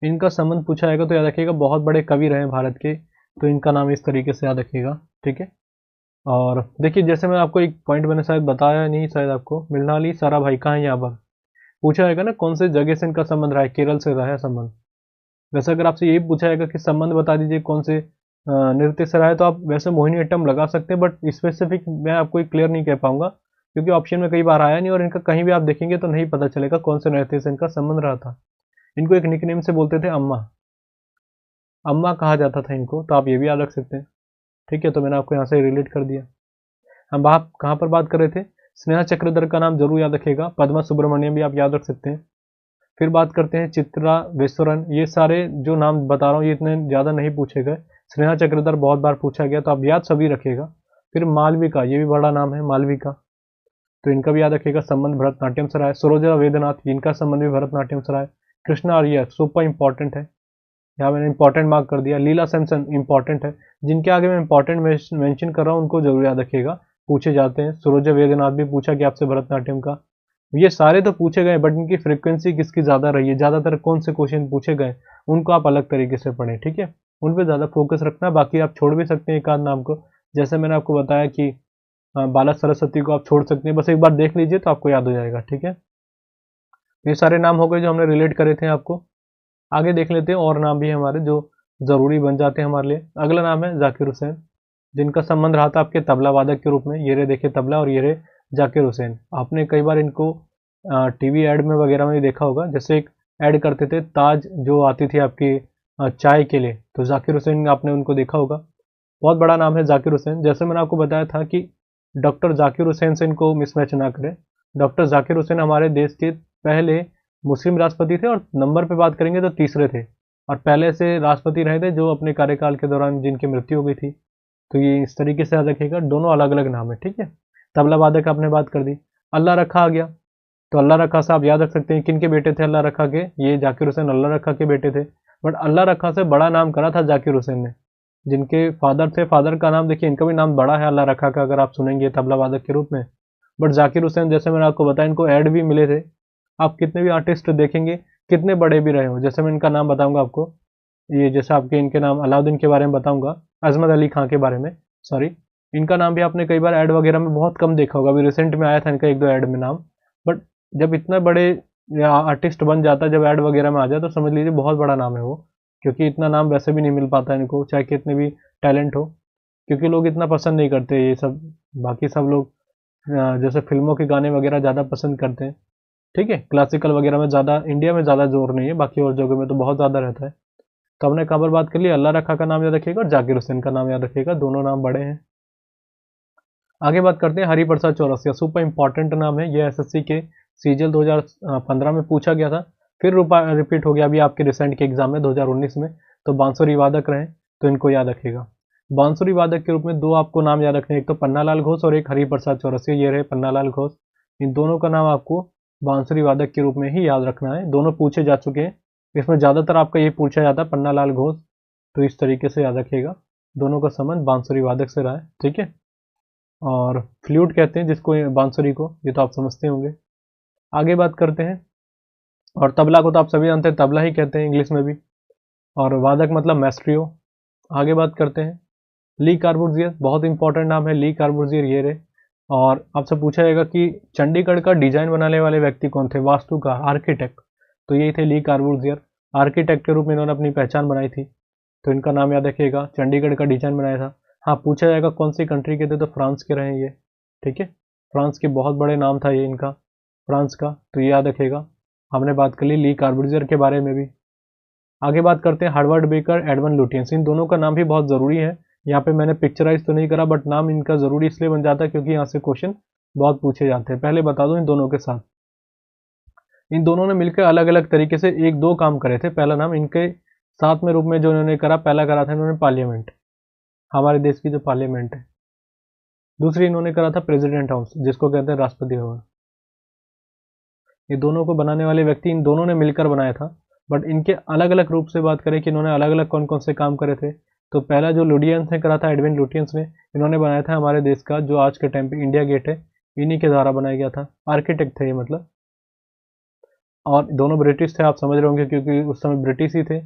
इनका संबंध पूछा जाएगा तो याद रखिएगा, बहुत बड़े कवि रहे भारत के, तो इनका नाम इस तरीके से याद रखिएगा, ठीक है। और देखिए जैसे मैं आपको एक पॉइंट मैंने शायद बताया नहीं, शायद आपको, मृणाली साराभाई कहाँ है यहाँ पर। पूछा जाएगा ना कौन से जगह से इनका संबंध रहा है, केरल से रहा है संबंध। वैसे अगर आपसे यही पूछा जाएगा कि संबंध बता दीजिए कौन से नृत्य से रहा है, तो आप वैसे मोहिनीअट्टम लगा सकते हैं, बट स्पेसिफिक मैं आपको क्लियर नहीं कह पाऊंगा, क्योंकि ऑप्शन में कई बार आया नहीं, और इनका कहीं भी आप देखेंगे तो नहीं पता चलेगा कौन से नृत्य से इनका संबंध रहा था। इनको एक निकनेम से बोलते थे अम्मा, अम्मा कहा जाता था इनको, तो आप ये भी याद रख सकते हैं, ठीक है। तो मैंने आपको यहाँ से रिलेट कर दिया। हम बात कहाँ पर बात कर रहे थे, स्नेहा चक्रधर का नाम जरूर याद रखेगा, पद्मा सुब्रमण्यम भी आप याद रख सकते हैं। फिर बात करते हैं चित्रा वेश्वरन, ये सारे जो नाम बता रहा हूँ ये इतने ज़्यादा नहीं पूछे गए। स्नेहा चक्रधर बहुत बार पूछा गया, तो आप याद सभी रखिएगा। फिर मालविका, ये भी बड़ा नाम है मालविका, तो इनका भी याद रखिएगा, संबंध भरतनाट्यम से रहा है। सरोजा वेदनाथ, इनका संबंध भी भरतनाट्यम से रहा है। कृष्णा आर्य सुपर इंपॉर्टेंट है, यहाँ मैंने इंपॉर्टेंट मार्क कर दिया। लीला सैमसन इंपॉर्टेंट है, जिनके आगे मैं इंपॉर्टेंट मेंशन कर रहा हूँ उनको जरूर याद रखिएगा, पूछे जाते हैं। सरोजा वेदनाथ भी पूछा गया आपसे भरतनाट्यम का। ये सारे तो पूछे गए, बट इनकी फ्रीक्वेंसी किसकी ज़्यादा रही है, ज़्यादातर कौन से क्वेश्चन पूछे गए, उनको आप अलग तरीके से पढ़ें, ठीक है। उन पर ज़्यादा फोकस रखना, बाकी आप छोड़ भी सकते हैं एक आध नाम को, जैसे मैंने आपको बताया कि बाला सरस्वती को आप छोड़ सकते हैं, बस एक बार देख लीजिए तो आपको याद हो जाएगा, ठीक है। ये सारे नाम हो गए जो हमने रिलेट करे थे आपको। आगे देख लेते हैं, और नाम भी है हमारे जो ज़रूरी बन जाते हैं हमारे लिए। अगला नाम है जाकिर हुसैन, जिनका संबंध रहा था आपके तबला वादक के रूप में। ये रहे देखिए तबला, और ये रहे जाकिर हुसैन। आपने कई बार इनको टीवी ऐड में वगैरह में भी देखा होगा, जैसे एक ऐड करते थे ताज जो आती थी आपकी चाय के लिए, तो जाकिर हुसैन आपने उनको देखा होगा। बहुत बड़ा नाम है जाकिर हुसैन। जैसे मैंने आपको बताया था कि डॉक्टर जाकिर हुसैन से इनको मिसमैच ना करें। डॉक्टर जाकिर हुसैन हमारे देश के पहले मुस्लिम राष्ट्रपति थे और नंबर पे बात करेंगे तो तीसरे थे, और पहले से राष्ट्रपति रहे थे जो अपने कार्यकाल के दौरान जिनकी मृत्यु हो गई थी। तो ये इस तरीके से याद रखिएगा, दोनों अलग अलग नाम है, ठीक है। तबला वादक आपने बात कर दी। अल्लाह रखा आ गया, तो अल्लाह रखा से आप याद रख सकते हैं किन के बेटे थे अल्लाह रखा के, ये जाकिर हुसैन अल्लाह रखा के बेटे थे। बट अल्लाह रखा से बड़ा नाम करा था जाकिर हुसैन ने, जिनके फादर थे, फादर का नाम देखिए, इनका भी नाम बड़ा है अल्लाह रखा का, अगर आप सुनेंगे तबला वादक के रूप में। बट जाकिर हुसैन जैसे मैंने आपको बताया, इनको ऐड भी मिले थे। आप कितने भी आर्टिस्ट देखेंगे, कितने बड़े भी रहे हो, जैसे मैं इनका नाम बताऊंगा आपको, ये जैसे आपके इनके नाम अलाउद्दीन के बारे में बताऊंगा, अजमत अली खां के बारे में, सॉरी, इनका नाम भी आपने कई बार ऐड वगैरह में बहुत कम देखा होगा, अभी रिसेंट में आया था इनका एक दो ऐड में नाम। बट जब इतना बड़े आर्टिस्ट बन जाता है, जब ऐड वगैरह में आ जाए, तो समझ लीजिए बहुत बड़ा नाम है वो, क्योंकि इतना नाम वैसे भी नहीं मिल पाता इनको, चाहे कितने भी टैलेंट हो, क्योंकि लोग इतना पसंद नहीं करते ये सब। बाकी सब लोग जैसे फिल्मों के गाने वगैरह ज़्यादा पसंद करते हैं, ठीक है। क्लासिकल वगैरह में ज़्यादा, इंडिया में ज़्यादा जोर नहीं है, बाकी और जगह में तो बहुत ज़्यादा रहता है। तो हमने कहाँ पर बात कर ली, अल्लाह रखा का नाम याद रखिएगा और जाकिर हुसैन का नाम याद रखिएगा, दोनों नाम बड़े हैं। आगे बात करते हैं हरिप्रसाद चौरसिया, सुपर इंपॉर्टेंट नाम है ये, एसएससी के सीजीएल 2015 में पूछा गया था, फिर रिपीट हो गया अभी आपके रिसेंट के एग्जाम में 2019 में। तो बांसुरी वादक रहे, तो इनको याद रखिएगा। बांसुरी वादक के रूप में दो आपको नाम याद रखने, एक तो पन्नालाल घोष और एक हरिप्रसाद चौरसिया, ये रहे पन्नालाल घोष। इन दोनों का नाम आपको बांसुरी वादक के रूप में ही याद रखना है, दोनों पूछे जा चुके हैं, इसमें ज़्यादातर आपका ये पूछा जाता है पन्नालाल घोष, तो इस तरीके से याद रखिएगा, दोनों का संबंध बांसुरी वादक से रहा है, ठीक है। और फ्लूट कहते हैं जिसको, बांसुरी को, ये तो आप समझते होंगे। आगे बात करते हैं, और तबला को तो आप सभी जानते हैं, तबला ही कहते हैं इंग्लिश में भी, और वादक मतलब मैस्ट्रियो। आगे बात करते हैं, ली कार्बूजियर, बहुत इंपॉर्टेंट नाम है ली कार्बूजियर, ये रहे। और आपसे पूछा जाएगा कि चंडीगढ़ का डिजाइन बनाने वाले व्यक्ति कौन थे, वास्तुकार, आर्किटेक्ट, तो यही थे ली कार्बूजियर। आर्किटेक्ट के रूप में इन्होंने अपनी पहचान बनाई थी, तो इनका नाम याद रखिएगा, चंडीगढ़ का डिजाइन बनाया था। हाँ, पूछा जाएगा कौन सी कंट्री के थे, तो फ्रांस के रहे ये, ठीक है। फ्रांस के बहुत बड़े नाम था ये इनका, फ्रांस का, तो ये याद रखिएगा। हमने बात कर ली कार्बूजियर के बारे में भी। आगे बात करते हैं हार्वर्ड बेकर, एडवन लुटियंस, इन दोनों का नाम भी बहुत ज़रूरी है। यहाँ पे मैंने पिक्चराइज तो नहीं करा, बट नाम इनका ज़रूरी इसलिए बन जाता है क्योंकि यहाँ से क्वेश्चन बहुत पूछे जाते हैं। पहले बता दूं इन दोनों के साथ, इन दोनों ने मिलकर अलग अलग तरीके से एक दो काम करे थे। पहला नाम इनके साथ में रूप में जो इन्होंने करा, पहला करा था इन्होंने पार्लियामेंट, हमारे देश की जो पार्लियामेंट है। दूसरी इन्होंने करा था प्रेसिडेंट हाउस, जिसको कहते हैं राष्ट्रपति भवन। ये दोनों को बनाने वाले व्यक्ति इन दोनों ने मिलकर बनाया था। बट इनके अलग अलग रूप से बात करें कि इन्होंने अलग अलग कौन कौन से काम करे थे, तो पहला जो लुटियंस ने करा था, एडविन लुटियंस ने, इन्होंने बनाया था हमारे देश का जो आज के टाइम पे इंडिया गेट है, इन्हीं के द्वारा बनाया गया था। आर्किटेक्ट थे ये मतलब, और दोनों ब्रिटिश थे, आप समझ रहे होंगे क्योंकि उस समय ब्रिटिश ही थे।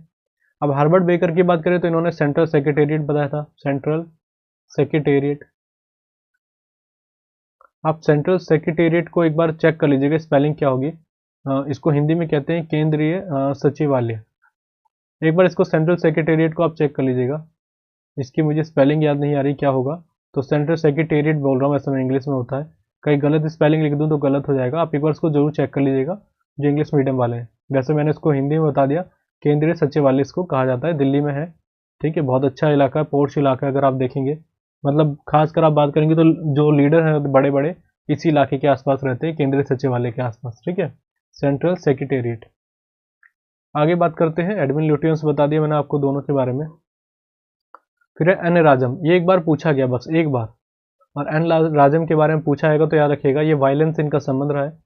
अब हार्वर्ड बेकर की बात करें तो इन्होंने सेंट्रल सेक्रेटेरिएट बताया था, सेंट्रल सेक्रेटेरिएट। आप सेंट्रल सेक्रेटेरिएट को एक बार चेक कर लीजिएगा, स्पेलिंग क्या होगी। इसको हिंदी में कहते हैं केंद्रीय सचिवालय। एक बार इसको सेंट्रल सेक्रेटेरिएट को आप चेक कर लीजिएगा, इसकी मुझे स्पेलिंग याद नहीं आ रही क्या होगा, तो सेंट्रल सेक्रेटेरिएट बोल रहा हूँ, ऐसा में इंग्लिश में होता है, कहीं गलत स्पेलिंग लिख दूँ तो गलत हो जाएगा, आप एक बार इसको जरूर चेक कर लीजिएगा जो इंग्लिश मीडियम वाले हैं। वैसे मैंने इसको हिंदी में बता दिया, केंद्रीय सचिवालय इसको कहा जाता है, दिल्ली में है, ठीक है। बहुत अच्छा इलाका है, पोर्ट्स इलाका है, अगर आप देखेंगे, मतलब खासकर आप बात करेंगे तो जो लीडर हैं बड़े बड़े इसी इलाके के आसपास रहते हैं, केंद्रीय सचिवालय के आसपास, ठीक है, सेंट्रल सेक्रेटेरिएट। आगे बात करते हैं, एडविन लुटियंस बता दिया मैंने आपको दोनों के बारे में। फिर है एन राजम, ये एक बार पूछा गया बस एक बार, और एन राजम के बारे में पूछा आएगा तो याद रखिएगा, ये वायलेंस इनका संबंध रहा है।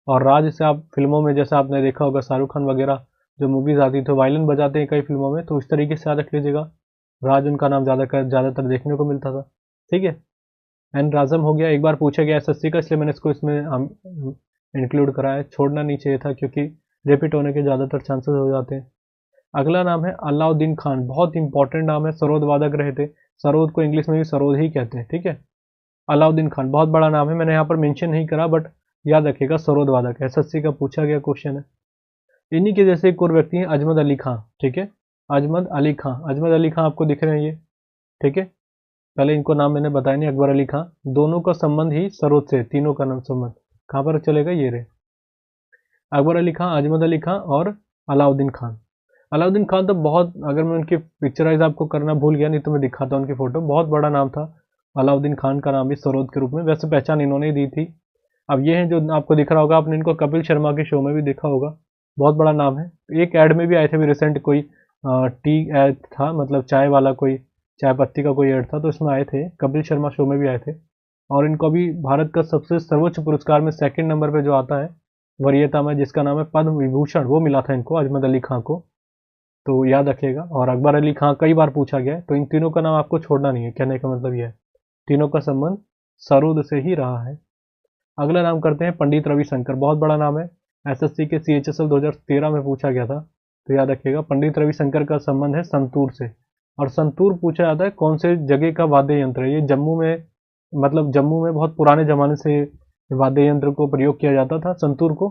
और राज से आप फिल्मों में जैसे आपने देखा होगा, शाहरुख खान वगैरह जो मूवीज आती तो वायलिन बजाते हैं कई फिल्मों में, तो इस तरीके से याद रख लीजिएगा, राज उनका नाम ज़्यादातर देखने को मिलता था, ठीक है। एन राजम हो गया, एक बार पूछा गया एसएससी का, इसलिए मैंने इसको इसमें इंक्लूड करा है, छोड़ना नहीं चाहिए था क्योंकि रिपीट होने के ज़्यादातर चांसेस हो जाते हैं। अगला नाम है अलाउद्दीन खान, बहुत इंपॉर्टेंट नाम है, सरोद वादक रहे थे, सरोद को इंग्लिश में भी सरोद ही कहते हैं, ठीक है। अलाउद्दीन खान बहुत बड़ा नाम है, मैंने यहाँ पर मेंशन नहीं करा, बट याद रखिएगा सरोद वादक, एसएससी का पूछा गया क्वेश्चन है। इन्हीं के जैसे एक और व्यक्ति हैं अजमत अली खां, ठीक है, अजमत अली खां, अजमत अली खां आपको दिख रहे हैं ये, ठीक है। पहले इनको नाम मैंने बताया नहीं, अकबर अली खां, दोनों का संबंध ही सरोद से, तीनों का नाम संबंध कहाँ पर चलेगा, ये रहे, अकबर अली खां, अजमत अली खां और अलाउद्दीन खान। अलाउद्दीन खान तो बहुत, अगर मैं उनकी पिक्चराइज आपको करना भूल गया, नहीं तो मैं दिखाता हूँ उनकी फ़ोटो, बहुत बड़ा नाम था, अलाउद्दीन खान का नाम भी सरोद के रूप में, वैसे पहचान इन्होंने ही दी थी। अब ये हैं जो आपको दिख रहा होगा, आपने इनको कपिल शर्मा के शो में भी देखा होगा, बहुत बड़ा नाम है। एक ऐड में भी आए थे अभी रिसेंट, कोई टी ऐड था, मतलब चाय वाला, कोई चाय पत्ती का कोई ऐड था, तो इसमें आए थे, कपिल शर्मा शो में भी आए थे। और इनको अभी भारत का सबसे सर्वोच्च पुरस्कार में सेकंड नंबर पे जो आता है वरीयता में, जिसका नाम है पद्म विभूषण, वो मिला था इनको, अजमत अली खां को, तो याद रखिएगा। और अकबर अली खां कई बार पूछा गया है, तो इन तीनों का नाम आपको छोड़ना नहीं है, कहने का मतलब यह है तीनों का संबंध सरोद से ही रहा है। अगला नाम करते हैं पंडित रविशंकर, बहुत बड़ा नाम है, एसएससी के CHSL 2013 में पूछा गया था, तो याद रखिएगा पंडित रविशंकर का संबंध है संतूर से। और संतूर पूछा जाता है कौन से जगह का वाद्य यंत्र है, ये जम्मू में, मतलब जम्मू में बहुत पुराने जमाने से वाद्य यंत्र को प्रयोग किया जाता था संतूर को,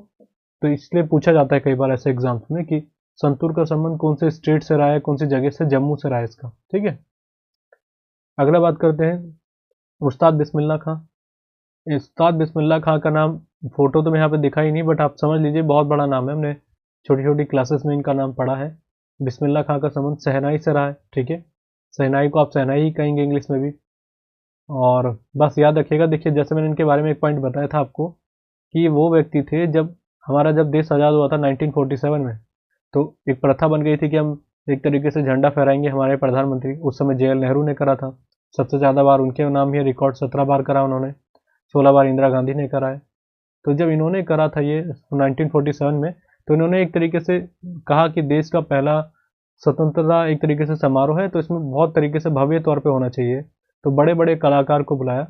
तो इसलिए पूछा जाता है कई बार ऐसे एग्जाम्स में कि संतूर का संबंध कौन से स्टेट से रहा है, कौन सी जगह से, जम्मू से रहा है इसका, ठीक है। अगला बात करते हैं उस्ताद बिस्मिल्लाह खां। उस्ताद बिस्मिल्लाह खां का नाम, फोटो तो मैं यहाँ पे दिखा ही नहीं, बट आप समझ लीजिए बहुत बड़ा नाम है, हमने छोटी छोटी क्लासेस में इनका नाम पढ़ा है। बिस्मिल्लाह खां का संबंध शहनाई से रहा है, ठीक है, शहनाई को आप शहनाई ही कहेंगे इंग्लिश में भी। और बस याद रखिएगा, देखिए जैसे मैंने इनके बारे में एक पॉइंट बताया था आपको कि वो व्यक्ति थे, जब देश आज़ाद हुआ था 1947 में, तो एक प्रथा बन गई थी कि हम एक तरीके से झंडा फहराएंगे, हमारे प्रधानमंत्री उस समय जवाहरलाल नेहरू ने करा था, सबसे ज़्यादा बार उनके नाम ही रिकॉर्ड 17 बार करा उन्होंने, 16 बार इंदिरा गांधी ने करा है। तो जब इन्होंने करा था ये 1947 में, तो इन्होंने एक तरीके से कहा कि देश का पहला स्वतंत्रता एक तरीके से समारोह है, तो इसमें बहुत तरीके से भव्य तौर पे होना चाहिए, तो बड़े बड़े कलाकार को बुलाया।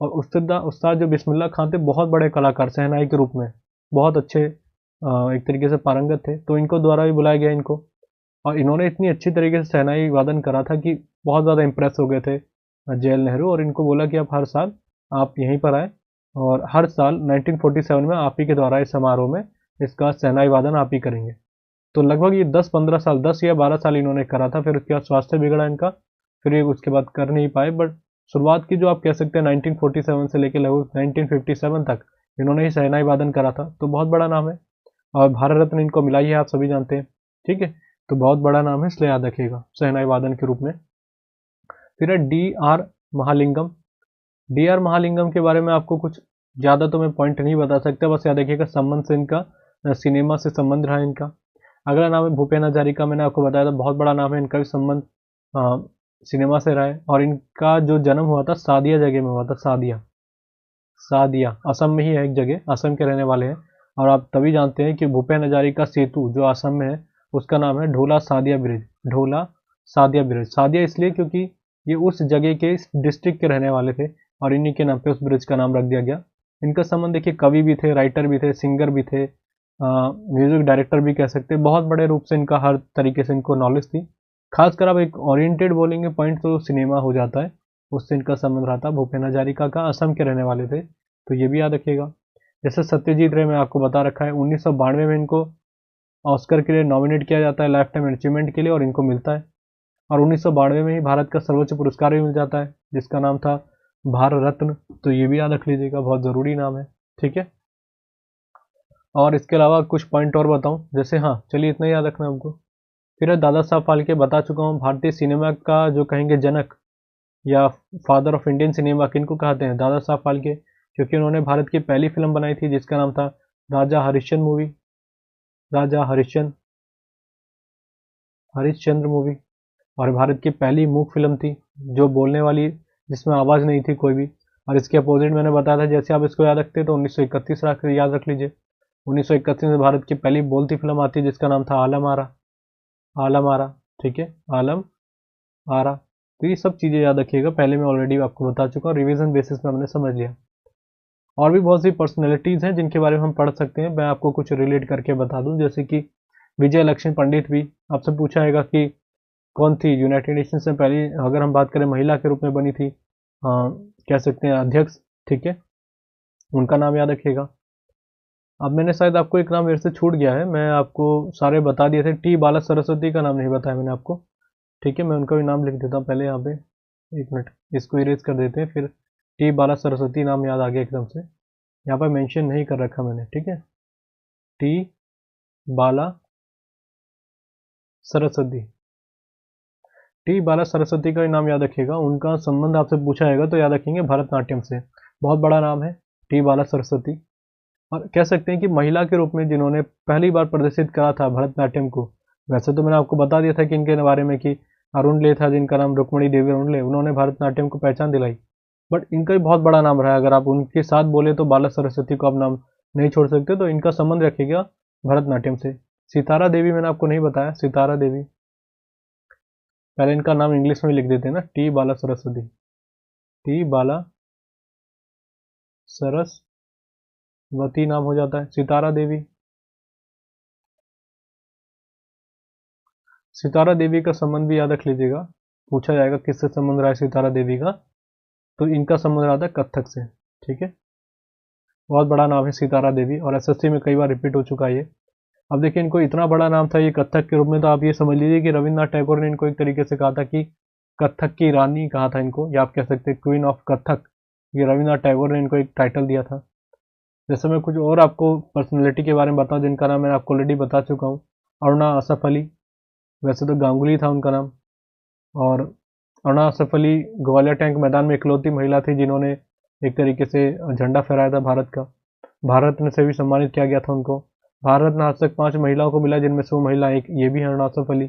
और उस्ताद जो बिस्मिल्लाह खां थे, बहुत बड़े कलाकार शहनाई के रूप में, बहुत अच्छे एक तरीके से पारंगत थे, तो इनको द्वारा भी बुलाया गया इनको। और इन्होंने इतनी अच्छी तरीके से शहनाई वादन करा था कि बहुत ज़्यादा इम्प्रेस हो गए थे जवाहरलाल नेहरू, और इनको बोला कि आप हर साल आप यहीं पर आए, और हर साल 1947 में आप ही के द्वारा इस समारोह में इसका शहनाई वादन आप ही करेंगे। तो लगभग ये 10-15 साल, 10 या 12 साल इन्होंने करा था, फिर उसके बाद स्वास्थ्य बिगड़ा इनका, फिर ये उसके बाद कर नहीं पाए, बट शुरुआत की जो आप कह सकते हैं 1947 से लेकर लगभग 1957 तक इन्होंने ही शहनाई वादन करा था, तो बहुत बड़ा नाम है। और भारत रत्न इनको मिला ही है, आप सभी जानते हैं, ठीक है, तो बहुत बड़ा नाम है, इसलिए याद रखिएगा शहनाई वादन के रूप में। फिर है D.R. महालिंगम। D.R. महालिंगम के बारे में आपको कुछ ज़्यादा तो मैं पॉइंट नहीं बता सकता, बस याद रखिएगा संबंध से इनका सिनेमा से संबंध रहा इनका। अगला नाम है भूपेन हजारिका, मैंने आपको बताया था बहुत बड़ा नाम है, इनका भी संबंध सिनेमा से रहा है। और इनका जो जन्म हुआ था सादिया जगह में हुआ था, सादिया, सादिया असम में ही है एक जगह, असम के रहने वाले हैं। और आप तभी जानते हैं कि भूपेन हजारिका सेतु जो असम में है उसका नाम है ढोला सादिया ब्रिज, ढोला सादिया ब्रिज, सादिया इसलिए क्योंकि ये उस जगह के, इस डिस्ट्रिक्ट के रहने वाले थे, और इन्हीं के नाम पे उस ब्रिज का नाम रख दिया गया। इनका संबंध देखिए, कवि भी थे, राइटर भी थे, सिंगर भी थे, म्यूजिक डायरेक्टर भी कह सकते हैं, बहुत बड़े रूप से इनका हर तरीके से इनको नॉलेज थी। खासकर आप एक ओरिएंटेड बोलेंगे पॉइंट तो सिनेमा हो जाता है, उससे इनका संबंध रहा था। भूपेन हजारिका का असम के रहने वाले थे, तो ये भी याद रखिएगा। जैसे सत्यजीत रे में आपको बता रखा है 1992 में इनको ऑस्कर के लिए नॉमिनेट किया जाता है लाइफ टाइम अचीवमेंट के लिए, और इनको मिलता है। और 1992 में ही भारत का सर्वोच्च पुरस्कार भी मिल जाता है, जिसका नाम था भारत रत्न, तो ये भी याद रख लीजिएगा, बहुत ज़रूरी नाम है, ठीक है। और इसके अलावा कुछ पॉइंट और बताऊं, जैसे हाँ चलिए इतना याद रखना हमको। फिर है दादा साहब फाल्के, बता चुका हूँ, भारतीय सिनेमा का जो कहेंगे जनक या फादर ऑफ इंडियन सिनेमा किनको कहते हैं, दादा साहब फाल्के, क्योंकि उन्होंने भारत की पहली फिल्म बनाई थी जिसका नाम था राजा हरिश्चंद्र मूवी, राजा हरिश्चंद्र मूवी। और भारत की पहली मूक फिल्म थी जो बोलने वाली, जिसमें आवाज़ नहीं थी कोई भी। और इसके अपोजिट मैंने बताया था, जैसे आप इसको याद रखते हैं तो 1931 याद रख लीजिए, 1931 में भारत की पहली बोलती फिल्म आती है जिसका नाम था आलम आरा, आलम आरा, ठीक है, आलम आरा। तो ये सब चीज़ें याद रखिएगा, पहले मैं ऑलरेडी आपको बता चुका हूँ, रिवीजन बेसिस में हमने समझ लिया। और भी बहुत सी पर्सनैलिटीज़ हैं जिनके बारे में हम पढ़ सकते हैं, मैं आपको कुछ रिलेट करके बता दूं, जैसे कि विजय लक्ष्मी पंडित भी आपसे पूछा जाएगा कि कौन थी यूनाइटेड नेशंस में पहली, अगर हम बात करें महिला के रूप में बनी थी, कह सकते हैं अध्यक्ष, ठीक है, उनका नाम याद रखिएगा। अब मैंने शायद आपको एक नाम मेरे से छूट गया है, मैं आपको सारे बता दिए थे, टी बाला सरस्वती का नाम नहीं बताया मैंने आपको, ठीक है, मैं उनका भी नाम लिख देता हूँ पहले यहाँ पे, एक मिनट इसको इरेज कर देते हैं, फिर टी बाला सरस्वती नाम याद आ गया एकदम से, यहाँ पर मेंशन नहीं कर रखा मैंने, ठीक है, टी बाला सरस्वती, टी बाला सरस्वती का नाम याद रखिएगा, उनका संबंध आपसे पूछा जाएगा तो याद रखेंगे भरतनाट्यम से। बहुत बड़ा नाम है टी बाला सरस्वती। और कह सकते हैं कि महिला के रूप में जिन्होंने पहली बार प्रदर्शित करा था भरतनाट्यम को। वैसे तो मैंने आपको बता दिया था कि इनके बारे में कि अरुणले था, जिनका नाम रुक्मणी देवी अरुणले, उन्होंने भरतनाट्यम को पहचान दिलाई। बट इनका भी बहुत बड़ा नाम रहा है, अगर आप उनके साथ बोले तो बाला सरस्वती को आप नाम नहीं छोड़ सकते, तो इनका संबंध रखिएगा भरतनाट्यम से। सितारा देवी मैंने आपको नहीं बताया, सितारा देवी, पहले इनका नाम इंग्लिश में लिख देते हैं ना, टी बाला सरस्वती, टी बाला सरस्वती नाम हो जाता है। सितारा देवी, सितारा देवी का संबंध भी याद रख लीजिएगा, पूछा जाएगा किससे संबंध रहा है सितारा देवी का, तो इनका संबंध रहा था कथक से। ठीक है, बहुत बड़ा नाम है सितारा देवी, और एसएससी में कई बार रिपीट हो चुका है ये। अब देखिए, इनको इतना बड़ा नाम था ये कथक के रूप में, तो आप ये समझ लीजिए कि रविन्द्रनाथ टैगोर ने इनको एक तरीके से कहा था कि कथक की रानी कहा था इनको, या आप कह सकते हैं क्वीन ऑफ कथक, ये रविन्द्रनाथ टैगोर ने इनको एक टाइटल दिया था। जैसे मैं कुछ और आपको पर्सनैलिटी के बारे में बताऊं जिनका नाम मैंने आपको ऑलरेडी बता चुका हूँ। अरुणा आसफ अली, वैसे तो गांगुली था उनका नाम, और अरुणा आसफ अली ग्वालियर टैंक मैदान में इकलौती महिला थी जिन्होंने एक तरीके से झंडा फहराया था भारत का। भारत रत्न से भी सम्मानित किया गया था उनको। भारत रत्न आज तक 5 महिलाओं को मिला, जिनमें से वो महिला एक ये भी है, अरुणा आसफ अली।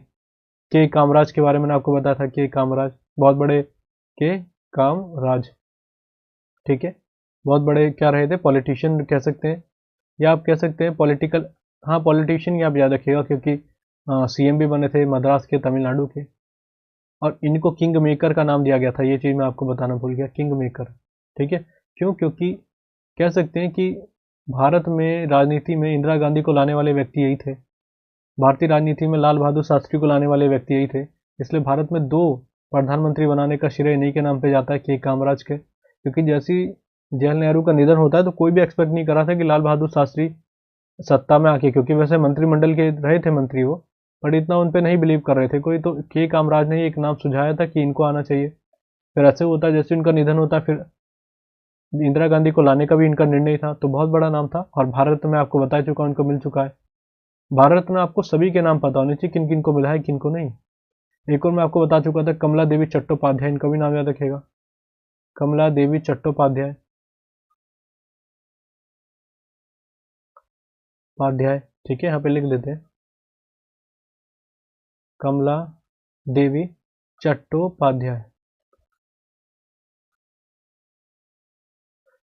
के कामराज के बारे में मैंने आपको बताया था, के कामराज, बहुत बड़े के कामराज, ठीक है, बहुत बड़े क्या रहे थे, पॉलिटिशियन कह सकते हैं, या आप कह सकते हैं पॉलिटिकल, हाँ पॉलिटिशियन ही आप याद रखिएगा, क्योंकि सीएम भी बने थे मद्रास के, तमिलनाडु के। और इनको किंग मेकर का नाम दिया गया था, ये चीज़ मैं आपको बताना भूल गया, किंग मेकर। ठीक है, क्यों? क्योंकि कह सकते हैं कि भारत में राजनीति में इंदिरा गांधी को लाने वाले व्यक्ति यही थे, भारतीय राजनीति में लाल बहादुर शास्त्री को लाने वाले व्यक्ति यही थे। इसलिए भारत में 2 प्रधानमंत्री बनाने का श्रेय इन्हीं के नाम पे जाता है, के कामराज के। क्योंकि जैसी जवाहरलाल नेहरू का निधन होता है तो कोई भी एक्सपेक्ट नहीं कर रहा था कि लाल बहादुर शास्त्री सत्ता में आके, क्योंकि वैसे मंत्रिमंडल के रहे थे मंत्री वो, पर इतना उन पे नहीं बिलीव कर रहे थे कोई, तो के कामराज ने एक नाम सुझाया था कि इनको आना चाहिए। फिर ऐसे होता है, जैसे उनका निधन होता है फिर इंदिरा गांधी को लाने का भी इनका निर्णय था, तो बहुत बड़ा नाम था। और भारत में आपको बता चुका हूं इनको मिल चुका है। भारत में आपको सभी के नाम पता होने चाहिए, किन किन को मिला है किन को नहीं। एक और मैं आपको बता चुका था, कमला देवी चट्टोपाध्याय, इनका भी नाम याद रखेगा, कमला देवी चट्टोपाध्याय, पाध्याय, ठीक है, यहाँ पे लिख देते हैं, कमला देवी चट्टोपाध्याय,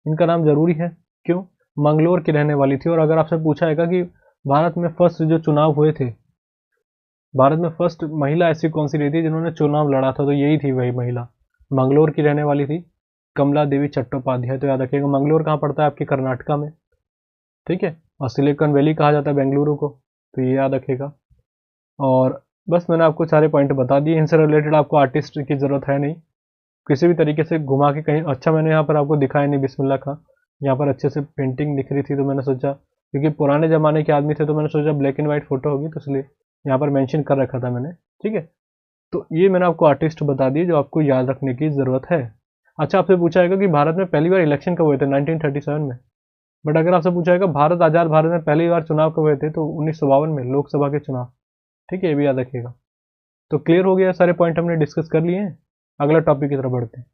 इनका नाम जरूरी है। क्यों? मंगलोर की रहने वाली थी। और अगर आपसे पूछा जाएगा कि भारत में फर्स्ट जो चुनाव हुए थे, भारत में फर्स्ट महिला ऐसी कौन सी रही थी जिन्होंने चुनाव लड़ा था, तो यही थी वही महिला, मंगलोर की रहने वाली थी, कमला देवी चट्टोपाध्याय। तो याद रखिएगा, मंगलोर कहाँ पड़ता है? आपके कर्नाटका में, ठीक है, और सिलिकॉन वैली कहा जाता है बेंगलुरु को, तो ये याद रखिएगा। और बस मैंने आपको सारे पॉइंट बता दिए, इनसे रिलेटेड आपको आर्टिस्ट की ज़रूरत है नहीं, किसी भी तरीके से घुमा के कहीं। अच्छा, मैंने यहाँ पर आपको दिखाया नहीं बिस्मिल्लाह खां, यहाँ पर अच्छे से पेंटिंग दिख रही थी, तो मैंने सोचा क्योंकि पुराने ज़माने के आदमी थे तो मैंने सोचा ब्लैक एंड वाइट फ़ोटो होगी, तो इसलिए यहाँ पर मेंशन कर रखा था मैंने, ठीक है। तो ये मैंने आपको आर्टिस्ट बता दिए जो आपको याद रखने की ज़रूरत है। अच्छा, आपसे पूछा जाएगा कि भारत में पहली बार इलेक्शन कब हुए थे? 1937 में। बट अगर आपसे पूछा जाएगा भारत आज़ाद भारत में पहली बार चुनाव कब हुए थे, तो 1952 में, लोकसभा के चुनाव, ठीक है, ये भी याद रखिएगा। तो क्लियर हो गया, सारे पॉइंट हमने डिस्कस कर लिए हैं। अगला टॉपिक की तरफ बढ़ते हैं।